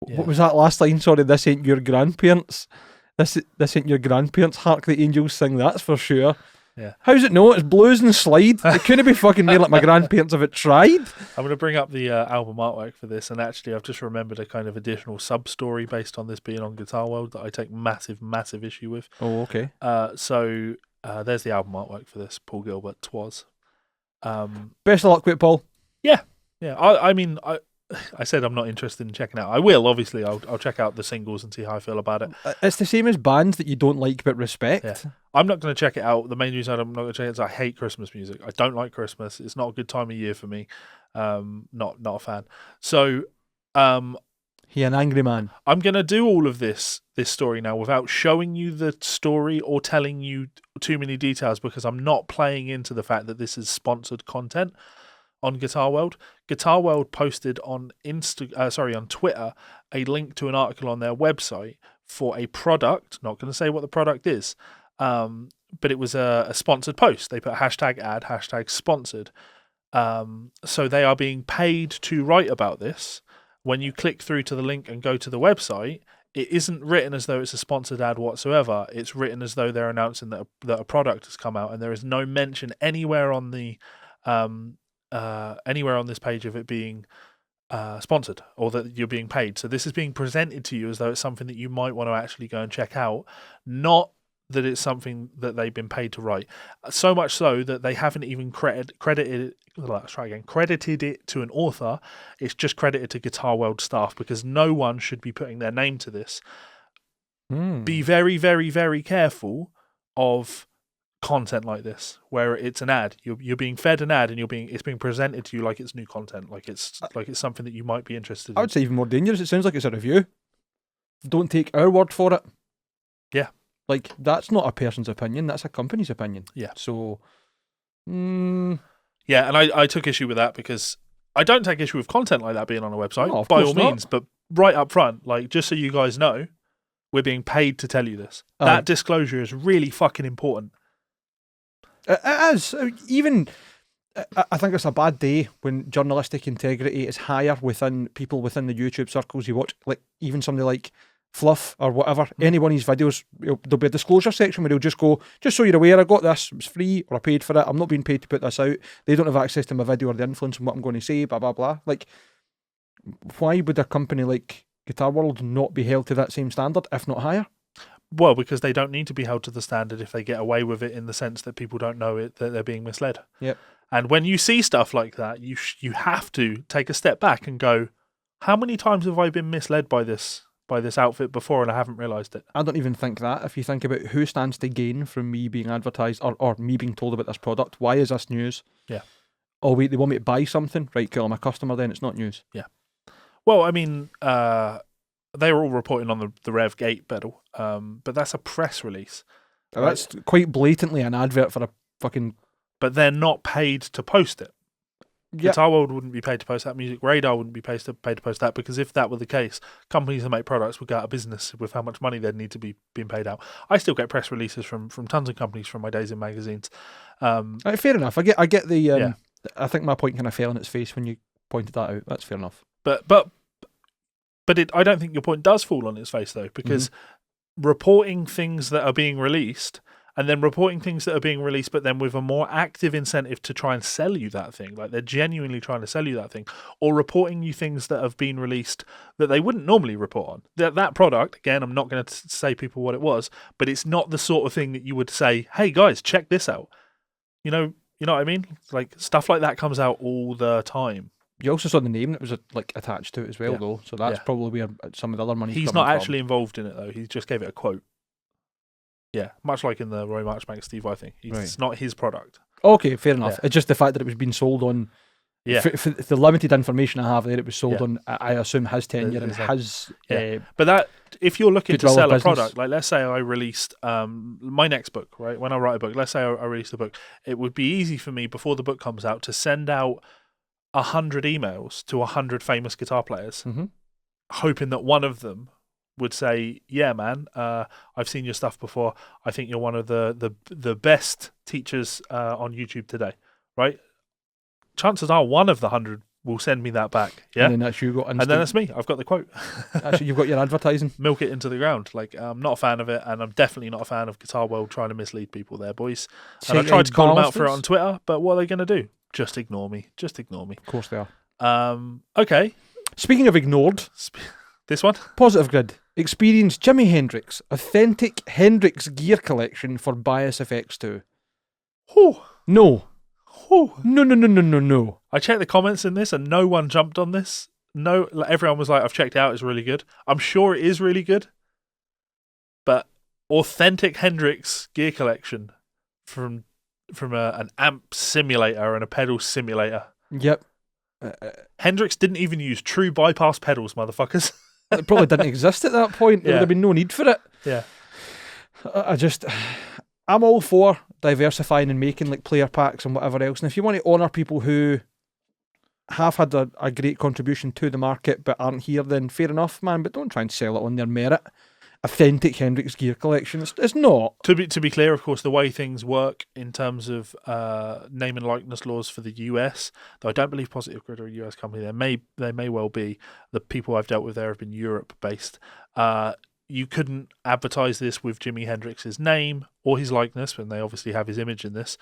Yeah. What was that last line? Sorry, this ain't your grandparents'. This ain't your grandparents' Hark the Angels Sing, that's for sure. Yeah. How's it no? It's blues and slide. It couldn't be fucking made like my grandparents if it tried. I'm going to bring up the album artwork for this, and actually I've just remembered a kind of additional sub-story based on this being on Guitar World that I take massive, massive issue with. Oh, okay. So there's the album artwork for this, Paul Gilbert, Twas. Best of luck with it, Paul. Yeah. I said I'm not interested in checking out. I will, obviously. I'll check out the singles and see how I feel about it. It's the same as bands that you don't like but respect. Yeah. I'm not going to check it out. The main reason I'm not going to check it is I hate Christmas music. I don't like Christmas. It's not a good time of year for me. Not a fan. So, He an angry man. I'm going to do all of this story now without showing you the story or telling you too many details, because I'm not playing into the fact that this is sponsored content on Guitar World. Guitar World posted on on Twitter a link to an article on their website for a product. Not going to say what the product is, but it was a sponsored post. They put #ad, #sponsored. So they are being paid to write about this. When you click through to the link and go to the website, it isn't written as though it's a sponsored ad whatsoever. It's written as though they're announcing that a product has come out, and there is no mention anywhere on the anywhere on this page of it being sponsored or that you're being paid. So this is being presented to you as though it's something that you might want to actually go and check out, not that it's something that they've been paid to write. So much so that they haven't even credited it to an author. It's just credited to Guitar World staff, because no one should be putting their name to this. Be very, very, very careful of content like this, where it's an ad. You're being fed an ad, and it's being presented to you like it's new content, like it's something that you might be interested in. I would say even more dangerous. It sounds like it's a review. Don't take our word for it. Yeah. Like, that's not a person's opinion, that's a company's opinion. Yeah. So, yeah, and I took issue with that, because I don't take issue with content like that being on a website, No, of by course all not. means, but right up front, like, just so you guys know, we're being paid to tell you this. That disclosure is really fucking important. It is. Even, I think it's a bad day when journalistic integrity is higher within people within the YouTube circles you watch. Like, even somebody like Fluff or whatever, any one of his videos, there'll be a disclosure section where he'll just go, just so you're aware, I got this, it was free, or I paid for it, I'm not being paid to put this out, they don't have access to my video or the influence on what I'm going to say, blah blah blah. Like, why would a company like Guitar World not be held to that same standard, if not higher? Well, because they don't need to be held to the standard if they get away with it, in the sense that people don't know it, that they're being misled. Yep. And when you see stuff like that, you have to take a step back and go, how many times have I been misled by this outfit before and I haven't realised it? I don't even think that. If you think about who stands to gain from me being advertised or me being told about this product, why is this news? Yeah. Oh wait, they want me to buy something? Right, cool, I'm a customer then, it's not news. Yeah. Well, I mean, they were all reporting on the Revv G8 Pedal, but that's a press release. Right? That's quite blatantly an advert for a fucking... But they're not paid to post it. Yep. Guitar World wouldn't be paid to post that. Music Radar wouldn't be paid to post that, because if that were the case, companies that make products would go out of business with how much money they'd need to be being paid out. I still get press releases from tons of companies from my days in magazines. Fair enough. I get the... I think my point kind of fell on its face when you pointed that out. That's fair enough. But I don't think your point does fall on its face, though, because reporting things that are being released, and then reporting things that are being released, but then with a more active incentive to try and sell you that thing, like they're genuinely trying to sell you that thing, or reporting you things that have been released that they wouldn't normally report on. That product, again, I'm not going to say people what it was, but it's not the sort of thing that you would say, hey guys, check this out. You know what I mean? Like, stuff like that comes out all the time. You also saw the name that was like attached to it as well, though. So that's probably where some of the other money. He's not actually involved in it, though. He just gave it a quote. Yeah, much like in the Roy Marchbank Steve Vai thing. It's not his product. Okay, fair enough. It's just the fact that it was being sold on. Yeah. For the limited information I have there, it was sold on, I assume, his tenure and his. But that, if you're looking to sell a business. product, like let's say I released my next book, right? When I write a book, let's say I released a book, it would be easy for me before the book comes out to send out 100 emails to 100 famous guitar players, hoping that one of them would say, yeah, man, I've seen your stuff before. I think you're one of the best teachers on YouTube today, right? Chances are one of the 100 will send me that back, yeah? And then that's you got instant... And then that's me. I've got the quote. Actually, you've got your advertising. Milk it into the ground. Like, I'm not a fan of it, and I'm definitely not a fan of Guitar World trying to mislead people there, boys. And I tried to call them out for it on Twitter, but what are they going to do? Just ignore me. Just ignore me. Of course they are. Okay. Speaking of ignored... This one? Positive Grid. Experience Jimi Hendrix. Authentic Hendrix gear collection for Bias FX2. Whew. No. Whew. No. I checked the comments in this and no one jumped on this. No, everyone was like, I've checked it out, it's really good. I'm sure it is really good. But authentic Hendrix gear collection from an amp simulator and a pedal simulator. Yep. Hendrix didn't even use true bypass pedals, motherfuckers. It probably didn't exist at that point. There Yeah. would have been no need for it. Yeah. I'm all for diversifying and making like player packs and whatever else. And if you want to honour people who have had a great contribution to the market but aren't here, then fair enough, man. But don't try and sell it on their merit. Authentic Hendrix gear collection. It's not. To be clear, of course, the way things work in terms of name and likeness laws for the US, though I don't believe Positive Grid are a US company, they may well be. The people I've dealt with there have been Europe based. You couldn't advertise this with Jimi Hendrix's name or his likeness, and they obviously have his image in this,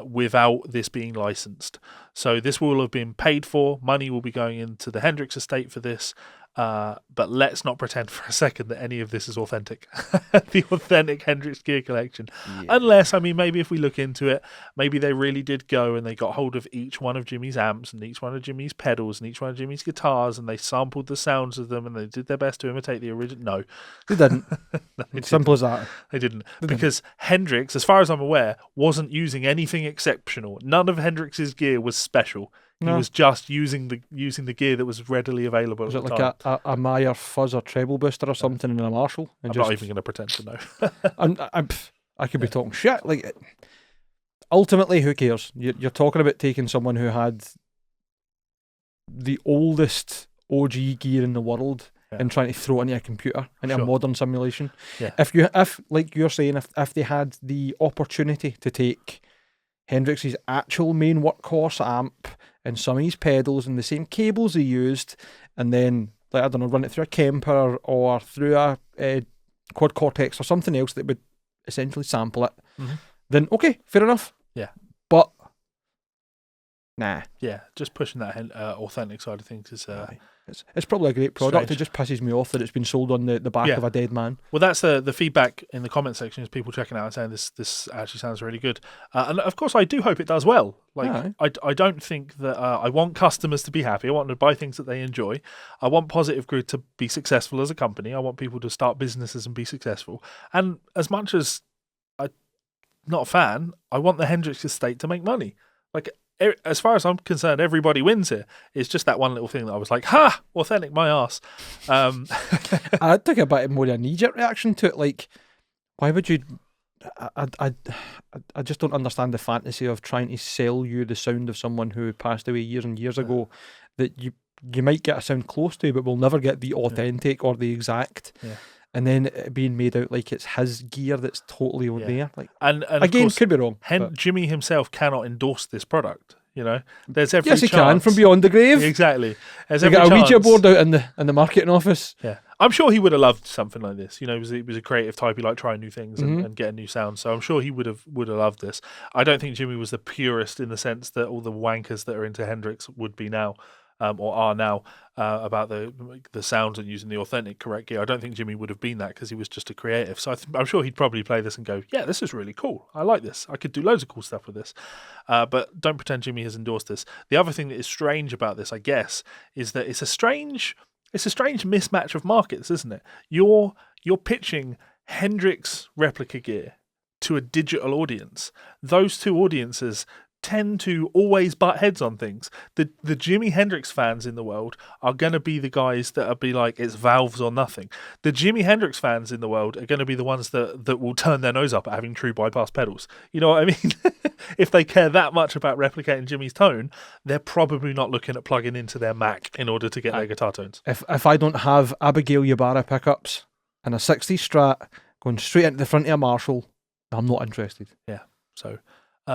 without this being licensed. So this will have been paid for. Money will be going into the Hendrix estate for this. But let's not pretend for a second that any of this is authentic. The authentic Hendrix gear collection. Yeah. Unless, maybe if we look into it, maybe they really did go and they got hold of each one of Jimmy's amps and each one of Jimmy's pedals and each one of Jimmy's guitars and they sampled the sounds of them and they did their best to imitate the original. No. They didn't. No, they Simple as that. They didn't. They Because Hendrix, as far as I'm aware, wasn't using anything exceptional. None of Hendrix's gear was special. He No. was just using the gear that was readily available Was at it the like time. a Meyer fuzz or treble booster or something in a Marshall? I'm not even going to pretend to know. I could be talking shit. Like, ultimately, who cares? You're talking about taking someone who had the oldest OG gear in the world and trying to throw it into a computer, into a modern simulation. Yeah. If like you're saying, if they had the opportunity to take Hendrix's actual main workhorse amp and some of his pedals and the same cables he used, and then, like, I don't know, run it through a Kemper or through a Quad Cortex or something else that would essentially sample it, then okay, fair enough. Yeah. But nah. Yeah, just pushing that authentic side of things is. It's probably a great product. Strange. It just pisses me off that it's been sold on the back of a dead man. Well, that's the feedback in the comment section is people checking out and saying this actually sounds really good. And of course, I do hope it does well. Like, I don't think that I want customers to be happy. I want them to buy things that they enjoy. I want Positive Grid to be successful as a company. I want people to start businesses and be successful. And as much as I'm not a fan, I want the Hendrix estate to make money. Like, as far as I'm concerned, everybody wins here. It's just that one little thing that I was like, ha, authentic, my arse. I took a bit more of a knee-jerk reaction to it. Like, why would you... I just don't understand the fantasy of trying to sell you the sound of someone who passed away years and years ago that you might get a sound close to, but will never get the authentic or the exact. Yeah. And then it being made out like it's his gear that's totally there. Like, and again, course, could be wrong. Jimmy himself cannot endorse this product. You know, there's every yes, he chance. can from beyond the grave. Exactly. There's they got a Ouija board out in the marketing office. Yeah, I'm sure he would have loved something like this. You know, he was a creative type. He liked trying new things and getting new sounds. So I'm sure he would have loved this. I don't think Jimmy was the purist in the sense that all the wankers that are into Hendrix would be now. Or are now about the sounds and using the authentic correct gear. I don't think Jimmy would have been that because he was just a creative. So I'm sure he'd probably play this and go, yeah, this is really cool. I like this. I could do loads of cool stuff with this. But don't pretend Jimmy has endorsed this. The other thing that is strange about this, I guess, is that it's a strange mismatch of markets, isn't it? You're pitching Hendrix replica gear to a digital audience. Those two audiences tend to always butt heads on things. The Jimi Hendrix fans in the world are going to be the guys that are be like, it's valves or nothing. The Jimi Hendrix fans in the world are going to be the ones that will turn their nose up at having true bypass pedals. You know what I mean? If they care that much about replicating Jimmy's tone, they're probably not looking at plugging into their Mac in order to get their guitar tones. If I don't have Abigail Ybarra pickups and a 60 Strat going straight into the front of a Marshall, I'm not interested. Yeah, so...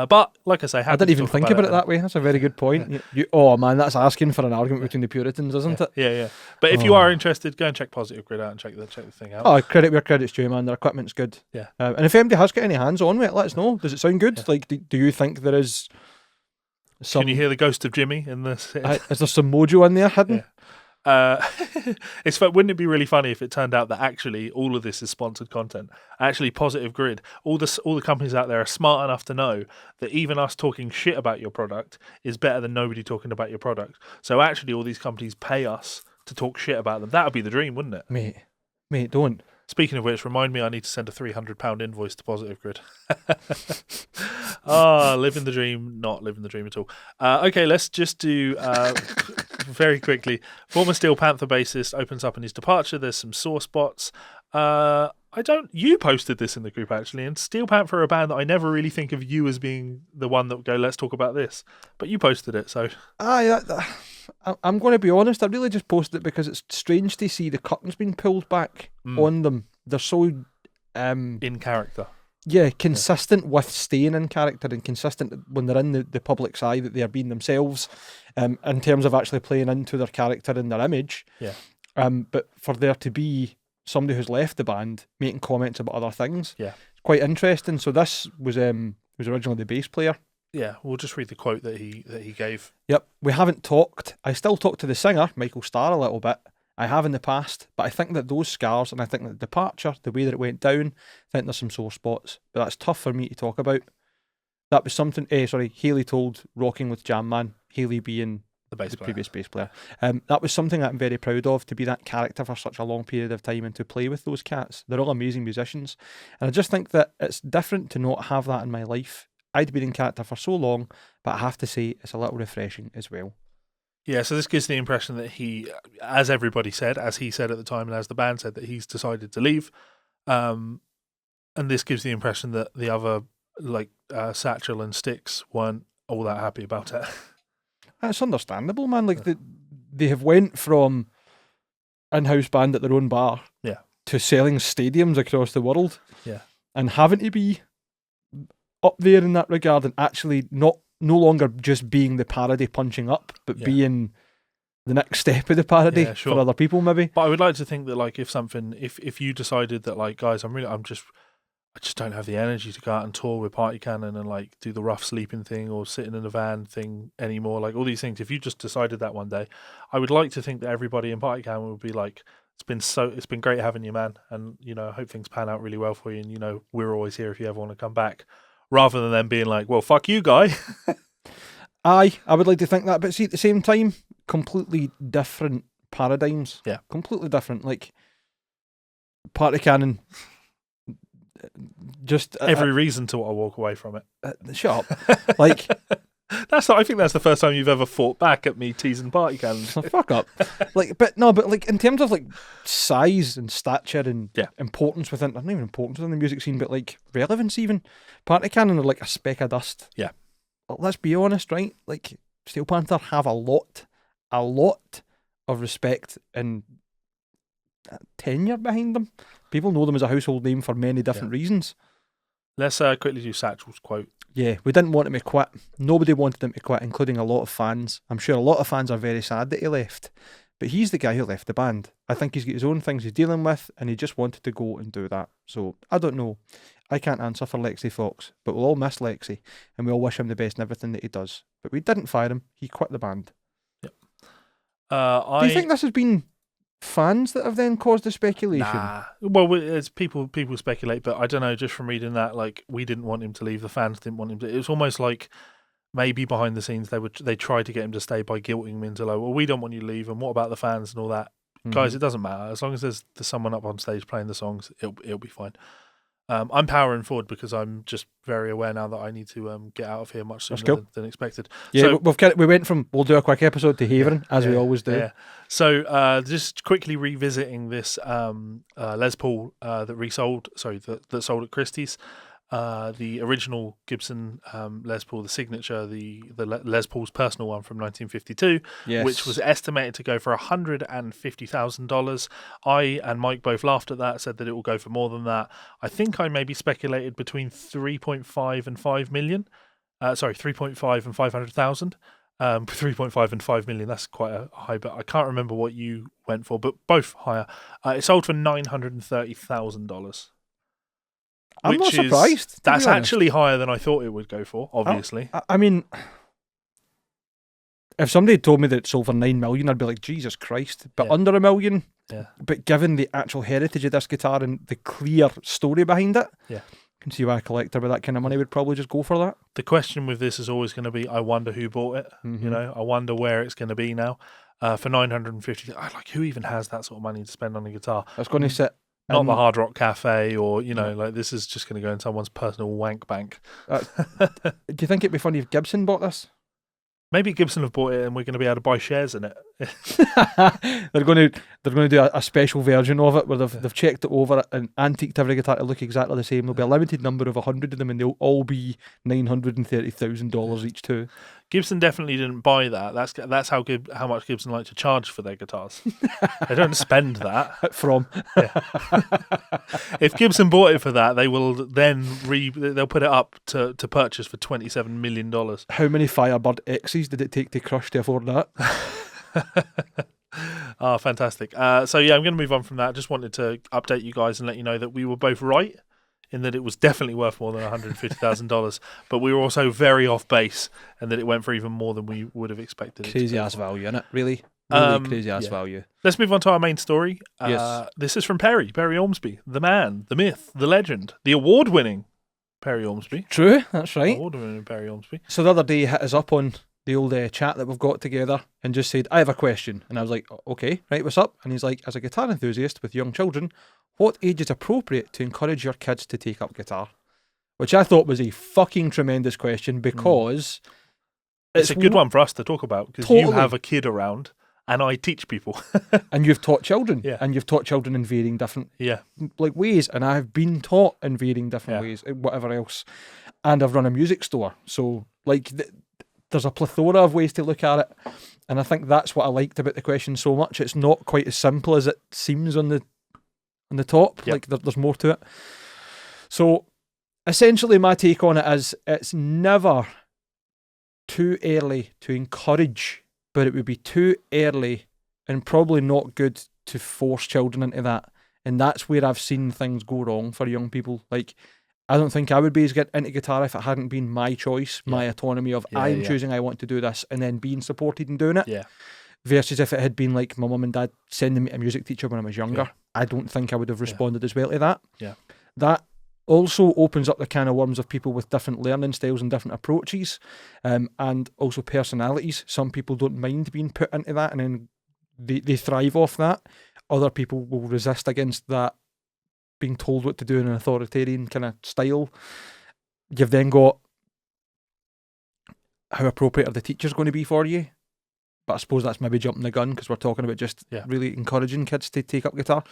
but like I say, I didn't even think about it that way. That's a very good point. Oh man, that's asking for an argument between the Puritans, isn't it? Yeah. But if you are interested, go and check Positive Grid out and check the thing out. Oh, credit where credit's due, man. Their equipment's good. Yeah. And if anybody has got any hands on with it, let us know. Does it sound good? Yeah. Like, do you think there is some? Can you hear the ghost of Jimmy in this? Is there some mojo in there hidden? Yeah. Wouldn't it be really funny if it turned out that actually all of this is sponsored content? Actually, Positive Grid, all the companies out there are smart enough to know that even us talking shit about your product is better than nobody talking about your product. So actually, all these companies pay us to talk shit about them. That would be the dream, wouldn't it? Mate, don't. Speaking of which, remind me I need to send a £300 invoice to Positive Grid. Living the dream, not living the dream at all. Okay, let's just do very quickly. Former Steel Panther bassist opens up on his departure. There's some sore spots. You posted this in the group actually, and Steel Panther are a band that I never really think of you as being the one that would go, let's talk about this. But you posted it, so. I'm going to be honest, I really just posted it because it's strange to see the curtains being pulled back on them. They're so in character. Yeah, consistent with staying in character and consistent when they're in the public's eye that they are being themselves, in terms of actually playing into their character and their image. Yeah. But for there to be somebody who's left the band making comments about other things, yeah, it's quite interesting. So this was originally the bass player. Yeah, we'll just read the quote that he gave. Yep, we haven't talked. I still talk to the singer, Michael Starr, a little bit. I have in the past, but I think that those scars and I think that the departure, the way that it went down, I think there's some sore spots. But that's tough for me to talk about. That was something, Hayley told Rocking with Jam Man, Hayley being the previous bass player. That was something that I'm very proud of, to be that character for such a long period of time and to play with those cats. They're all amazing musicians. And I just think that it's different to not have that in my life. I'd been in character for so long, but I have to say it's a little refreshing as well. Yeah, so this gives the impression that he, as everybody said, as he said at the time and as the band said, that he's decided to leave. And this gives the impression that the other, Satchel and Styx, weren't all that happy about it. That's understandable, man. They have went from in-house band at their own bar to selling stadiums across the world. Yeah. And having to be up there in that regard and actually no longer just being the parody punching up, but being the next step of the parody for other people, maybe. But I would like to think that, if you decided that, guys, I just don't have the energy to go out and tour with Party Cannon and do the rough sleeping thing or sitting in a van thing anymore, all these things. If you just decided that one day, I would like to think that everybody in Party Cannon would be like, it's been great having you, man, and I hope things pan out really well for you, and we're always here if you ever want to come back. Rather than them being like, well, fuck you, guy. I would like to think that. But see, at the same time, completely different paradigms. Yeah. Completely different. Party Cannon, just... Every reason to want to walk away from it. Shut up. I think that's the first time you've ever fought back at me teasing Party Cannon. Fuck up. But in terms of size and stature and importance within, not even importance within the music scene, but relevance even, Party Cannon are like a speck of dust. Yeah. Let's be honest, right? Steel Panther have a lot of respect and tenure behind them. People know them as a household name for many different reasons. Let's quickly do Satchel's quote. Yeah, we didn't want him to quit. Nobody wanted him to quit, including a lot of fans. I'm sure a lot of fans are very sad that he left. But he's the guy who left the band. I think he's got his own things he's dealing with, and he just wanted to go and do that. So, I don't know. I can't answer for Lexi Fox, but we'll all miss Lexi, and we all wish him the best in everything that he does. But we didn't fire him. He quit the band. Yep. Do you think this has been fans that have then caused the speculation? Nah. Well, it's people speculate, but I don't know, just from reading that, we didn't want him to leave, the fans didn't want him to. It was almost like maybe behind the scenes they tried to get him to stay by guilting him into well, we don't want you to leave, and what about the fans and all that? Mm-hmm. Guys, it doesn't matter. As long as there's someone up on stage playing the songs, it'll be fine. I'm powering forward because I'm just very aware now that I need to get out of here much sooner than expected. Yeah, so, we went from we'll do a quick episode to Havering, as we always do. Yeah. So just quickly revisiting this Les Paul that sold at Christie's. The original Gibson Les Paul, the signature, the Les Paul's personal one from 1952, which was estimated to go for $150,000. I and Mike both laughed at that, said that it will go for more than that. I think I maybe speculated between 3.5 and 5 million. 3.5 and 500,000. 3.5 and 5 million. That's quite a high, but I can't remember what you went for, but both higher. It sold for $930,000. I'm not surprised. That's actually higher than I thought it would go for, obviously. I mean, if somebody had told me that it sold for 9 million, I'd be like, Jesus Christ. But under $1 million, but given the actual heritage of this guitar and the clear story behind it, I can see why a collector with that kind of money would probably just go for that. The question with this is always going to be, I wonder who bought it. Mm-hmm. I wonder where it's going to be now. For 950, who even has that sort of money to spend on a guitar? It's going to sit... Not the Hard Rock Cafe or, this is just going to go in someone's personal wank bank. Do you think it'd be funny if Gibson bought this? Maybe Gibson have bought it and we're going to be able to buy shares in it they're going to do a special version of it where they've checked it over and antiqued every guitar to look exactly the same. There'll be a limited number of 100 of them, and they'll all be $930,000 each too. Gibson definitely didn't buy that. That's how much Gibson like to charge for their guitars. They don't spend that. From If Gibson bought it for that, they will then they'll put it up to purchase for $27 million. how many Firebird X's did it take to crush to afford that? Oh, fantastic. So yeah, I'm going to move on from that. Just wanted to update you guys and let you know that we were both right in that it was definitely worth more than $150,000, but we were also very off base and that it went for even more than we would have expected. Crazy ass value, innit? Really crazy ass value. Let's move on to our main story. Yes. This is from Perry Ormsby, the man, the myth, the legend, the award-winning Perry Ormsby. True, that's right. Award-winning Perry Ormsby. So the other day he hit us up on the old chat that we've got together and just said, I have a question. And I was like, okay, right, what's up? And he's like, as a guitar enthusiast with young children, what age is appropriate to encourage your kids to take up guitar? Which I thought was a fucking tremendous question because It's a good one for us to talk about because you have a kid around and I teach people. And you've taught children. Yeah. And you've taught children in varying different Yeah. ways. And I've been taught in varying different ways, whatever else. And I've run a music store. So there's a plethora of ways to look at it. And I think that's what I liked about the question so much. It's not quite as simple as it seems on the top. Yep. Like there's more to it. So essentially my take on it is it's never too early to encourage, but it would be too early and probably not good to force children into that. And that's where I've seen things go wrong for young people. Like, I don't think I would be as get into guitar if it hadn't been my choice, my autonomy of I'm choosing I want to do this and then being supported in doing it. Yeah. Versus if it had been like my mum and dad sending me a music teacher when I was younger, I don't think I would have responded as well to that. Yeah. That also opens up the can of worms of people with different learning styles and different approaches, and also personalities. Some people don't mind being put into that and then they thrive off that. Other people will resist against that, being told what to do in an authoritarian kind of style. You've then got how appropriate are the teachers going to be for you? But I suppose that's maybe jumping the gun because we're talking about just really encouraging kids to take up guitar.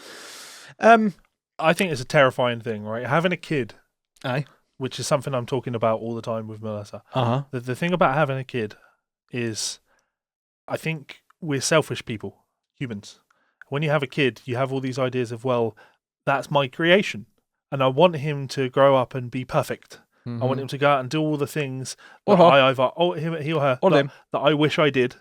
I think it's a terrifying thing, right? Having a kid, Aye. which is something I'm talking about all the time with Melissa. Uh-huh. The thing about having a kid is I think we're selfish people, humans. When you have a kid, you have all these ideas of, well, that's my creation. And I want him to grow up and be perfect. Mm-hmm. I want him to go out and do all the things Or that her. I either, he or her, Or that, them. that I wish I did.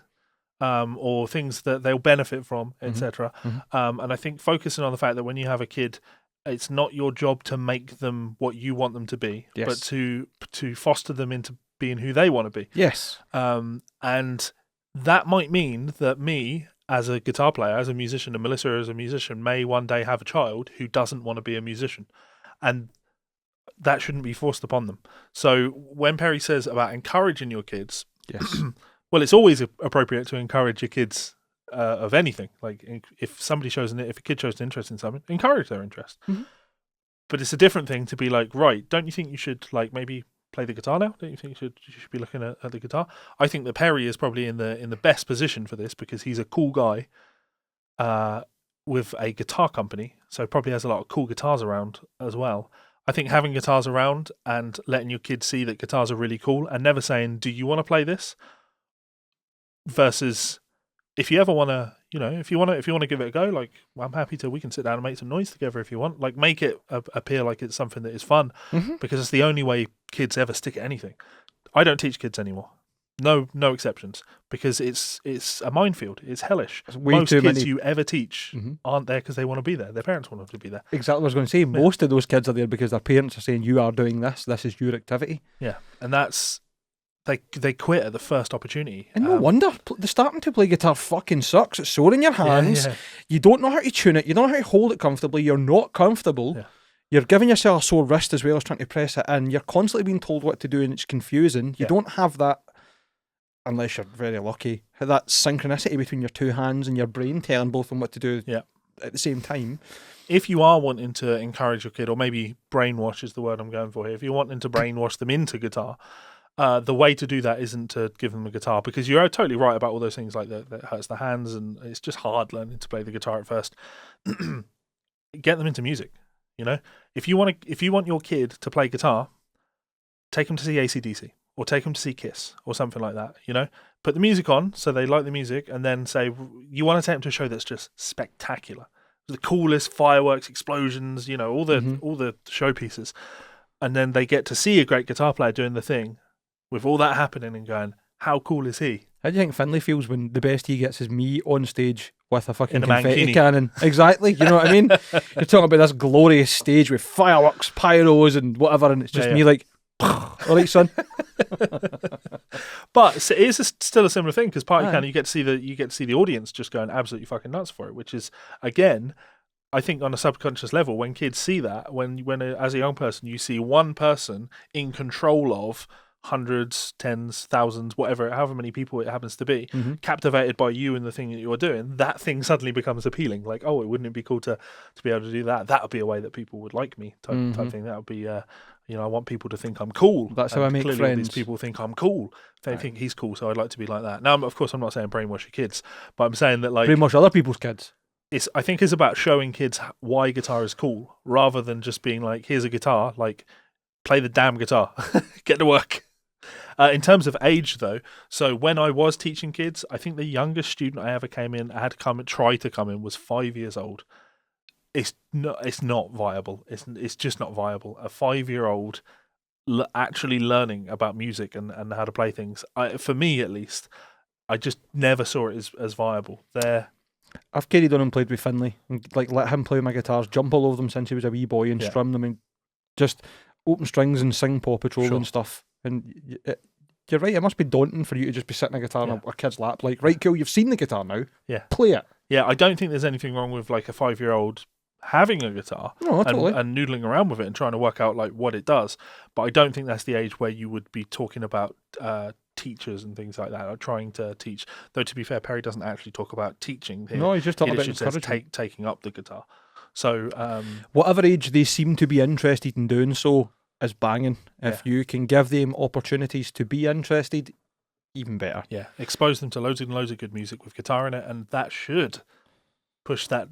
Or things that they'll benefit from, etc. And I think focusing on the fact that when you have a kid, it's not your job to make them what you want them to be, but to foster them into being who they want to be. Yes. And that might mean that me, as a guitar player, as a musician, and Melissa as a musician, may one day have a child who doesn't want to be a musician. And that shouldn't be forced upon them. So when Perry says about encouraging your kids, Yes. well, it's always appropriate to encourage your kids of anything. Like if a kid shows an interest in something, encourage their interest. Mm-hmm. But it's a different thing to be like, right, don't you think you should like maybe play the guitar now? Don't you think you should be looking at the guitar? I think that Perry is probably in the best position for this because he's a cool guy with a guitar company, so probably has a lot of cool guitars around as well. I think having guitars around and letting your kids see that guitars are really cool and never saying, do you want to play this? Versus if you ever want to, if you want to give it a go, like I'm happy we can sit down and make some noise together if you want. Like make it appear like it's something that is fun because it's the only way kids ever stick at anything. I don't teach kids anymore. No exceptions because it's a minefield. It's hellish. Most kids you ever teach aren't there because they want to be there. Their parents want them to be there. Exactly what I was going to say. Most of those kids are there because their parents are saying, you are doing this. This is your activity. Yeah. And that's... They quit at the first opportunity. And no wonder. The starting to play guitar fucking sucks. It's sore in your hands. Yeah. You don't know how to tune it. You don't know how to hold it comfortably. You're not comfortable. Yeah. You're giving yourself a sore wrist as well as trying to press it in. You're constantly being told what to do and it's confusing. You don't have that, unless you're very lucky, that synchronicity between your two hands and your brain telling both of them what to do at the same time. If you are wanting to encourage your kid, or maybe brainwash is the word I'm going for here, if you're wanting to brainwash them into guitar, The way to do that isn't to give them a guitar, because you're totally right about all those things, like that hurts the hands and it's just hard learning to play the guitar at first. Get them into music. You know, if you want your kid to play guitar, take them to see AC/DC or take them to see Kiss or something like that. You know, put the music on so they like the music, and then say you want to take them to a show that's just spectacular, the coolest fireworks, explosions, you know, all the showpieces, and then they get to see a great guitar player doing the thing with all that happening and going, how cool is he? How do you think Finlay feels when the best he gets is me on stage with a fucking In a confetti mankini. cannon? Exactly, you know what I mean? You're talking about this glorious stage with fireworks, pyros, and whatever, and it's just me like, all right, son. But it is still a similar thing, because party cannon, you get to see the audience just going absolutely fucking nuts for it, which is, again, I think on a subconscious level, when kids see that, when as a young person you see one person in control of hundreds, tens, thousands, whatever, however many people it happens to be, captivated by you and the thing that you're doing, that thing suddenly becomes appealing. Like, oh, wouldn't it be cool to be able to do that? That would be a way that people would like me, type thing. That would be, I want people to think I'm cool. That's how I make clearly friends. These people think I'm cool. They think he's cool, so I'd like to be like that. Now, of course, I'm not saying brainwash your kids, but I'm saying that, like, Brainwash other people's kids. I think it's about showing kids why guitar is cool, rather than just being like, here's a guitar, like, play the damn guitar, get to work. In terms of age, though, so when I was teaching kids, I think the youngest student I ever came in, try to come in, was 5 years old. It's not viable. It's just not viable. A 5-year-old actually learning about music and how to play things, for me at least, I just never saw it as viable. I've carried on and played with Finlay, and like let him play my guitars, jump all over them since he was a wee boy, and strum them, and just open strings and sing Paw Patrol and stuff. And you're right, it must be daunting for you to just be sitting a guitar on a kid's lap. Like, right, cool, you've seen the guitar now. Yeah, play it. Yeah, I don't think there's anything wrong with like a 5-year-old having a guitar and noodling around with it and trying to work out like what it does. But I don't think that's the age where you would be talking about teachers and things like that, or trying to teach. Though, to be fair, Perry doesn't actually talk about teaching here. No, he's just talking about taking up the guitar. So whatever age they seem to be interested in doing so is banging. If you can give them opportunities to be interested, even better. Yeah, expose them to loads and loads of good music with guitar in it, and that should push that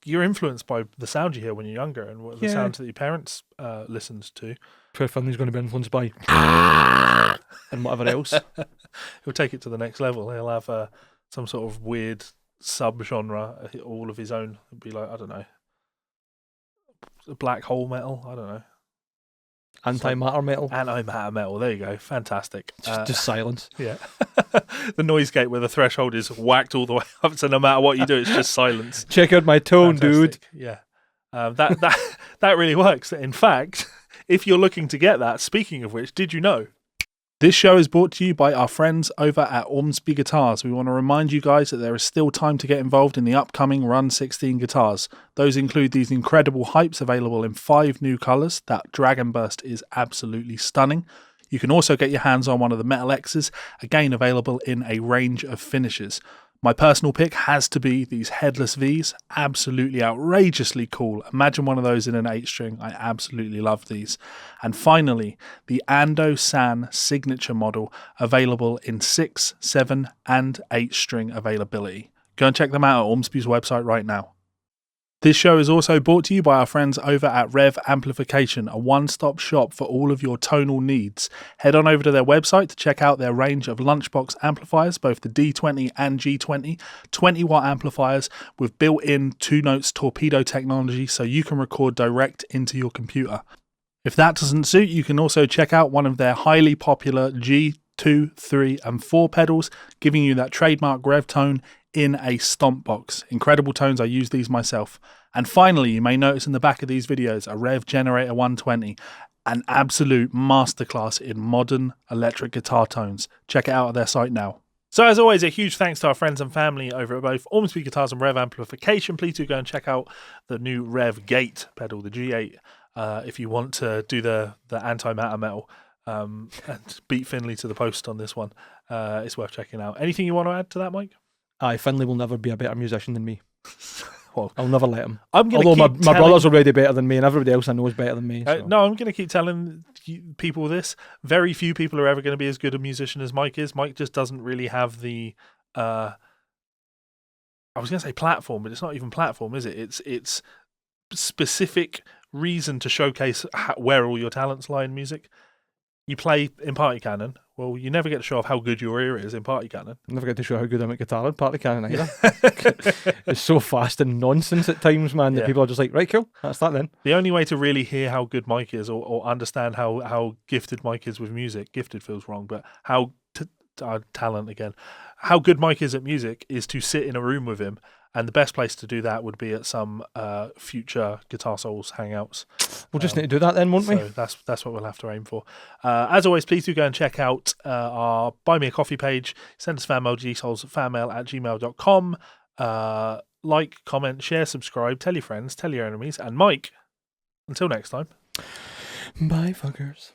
you're influenced by the sound you hear when you're younger, and the sounds that your parents listened to. Finley's going to be influenced by and whatever else. He'll take it to the next level. He'll have some sort of weird sub-genre, all of his own. It'd be like, I don't know, black hole metal, I don't know. Antimatter metal. Antimatter metal, there you go. Fantastic. Just silence. Yeah. The noise gate where the threshold is whacked all the way up, so no matter what you do, it's just silence. Check out my tone, Fantastic. dude. Yeah. That really works. In fact, if you're looking to get that, speaking of which, did you know? This show is brought to you by our friends over at Ormsby Guitars. We want to remind you guys that there is still time to get involved in the upcoming Run 16 guitars. Those include these incredible hypes available in 5 new colours. That Dragon Burst is absolutely stunning. You can also get your hands on one of the Metal X's, again available in a range of finishes. My personal pick has to be these headless Vs, absolutely outrageously cool. Imagine one of those in an 8-string, I absolutely love these. And finally, the Ando San signature model, available in 6, 7 and 8-string availability. Go and check them out at Ormsby's website right now. This show is also brought to you by our friends over at Revv Amplification, a one-stop shop for all of your tonal needs. Head on over to their website to check out their range of lunchbox amplifiers, both the D20 and G20, 20-watt amplifiers with built-in 2-notes torpedo technology, so you can record direct into your computer. If that doesn't suit, you can also check out one of their highly popular G2, 3 and 4 pedals, giving you that trademark Revv tone in a stomp box. Incredible tones, I use these myself. And finally, you may notice in the back of these videos a Revv Generator 120, an absolute masterclass in modern electric guitar tones. Check it out at their site now. So as always, a huge thanks to our friends and family over at both Ormsby Guitars and Revv Amplification. Please do go and check out the new Revv G8 pedal, the G8, if you want to do the antimatter metal and beat Finlay to the post on this one. It's worth checking out. Anything you want to add to that, Mike? Aye, Finlay will never be a better musician than me. Well, I'll never let him. I'm gonna Although keep my brother's telling- already better than me, and everybody else I know is better than me. So. no, I'm going to keep telling people this. Very few people are ever going to be as good a musician as Mike is. Mike just doesn't really have the. I was going to say platform, but it's not even platform, is it? It's specific reason to showcase where all your talents lie in music. You play in Party Cannon. Well, you never get to show off how good your ear is in Party Cannon. I never get to show how good I'm at guitar in Party Cannon either. It's so fast and nonsense at times, man, that Yeah. people are just like, right, cool, that's that then. The only way to really hear how good Mike is or understand how gifted Mike is with music, gifted feels wrong, but how talent again, how good Mike is at music is to sit in a room with him. And the best place to do that would be at some future Guitar Souls hangouts. We'll just need to do that then, won't we? So that's what we'll have to aim for. As always, please do go and check out our Buy Me a Coffee page. Send us fan mail, GsolesFanMail@gmail.com. Like, comment, share, subscribe, tell your friends, tell your enemies. And Mike, until next time. Bye, fuckers.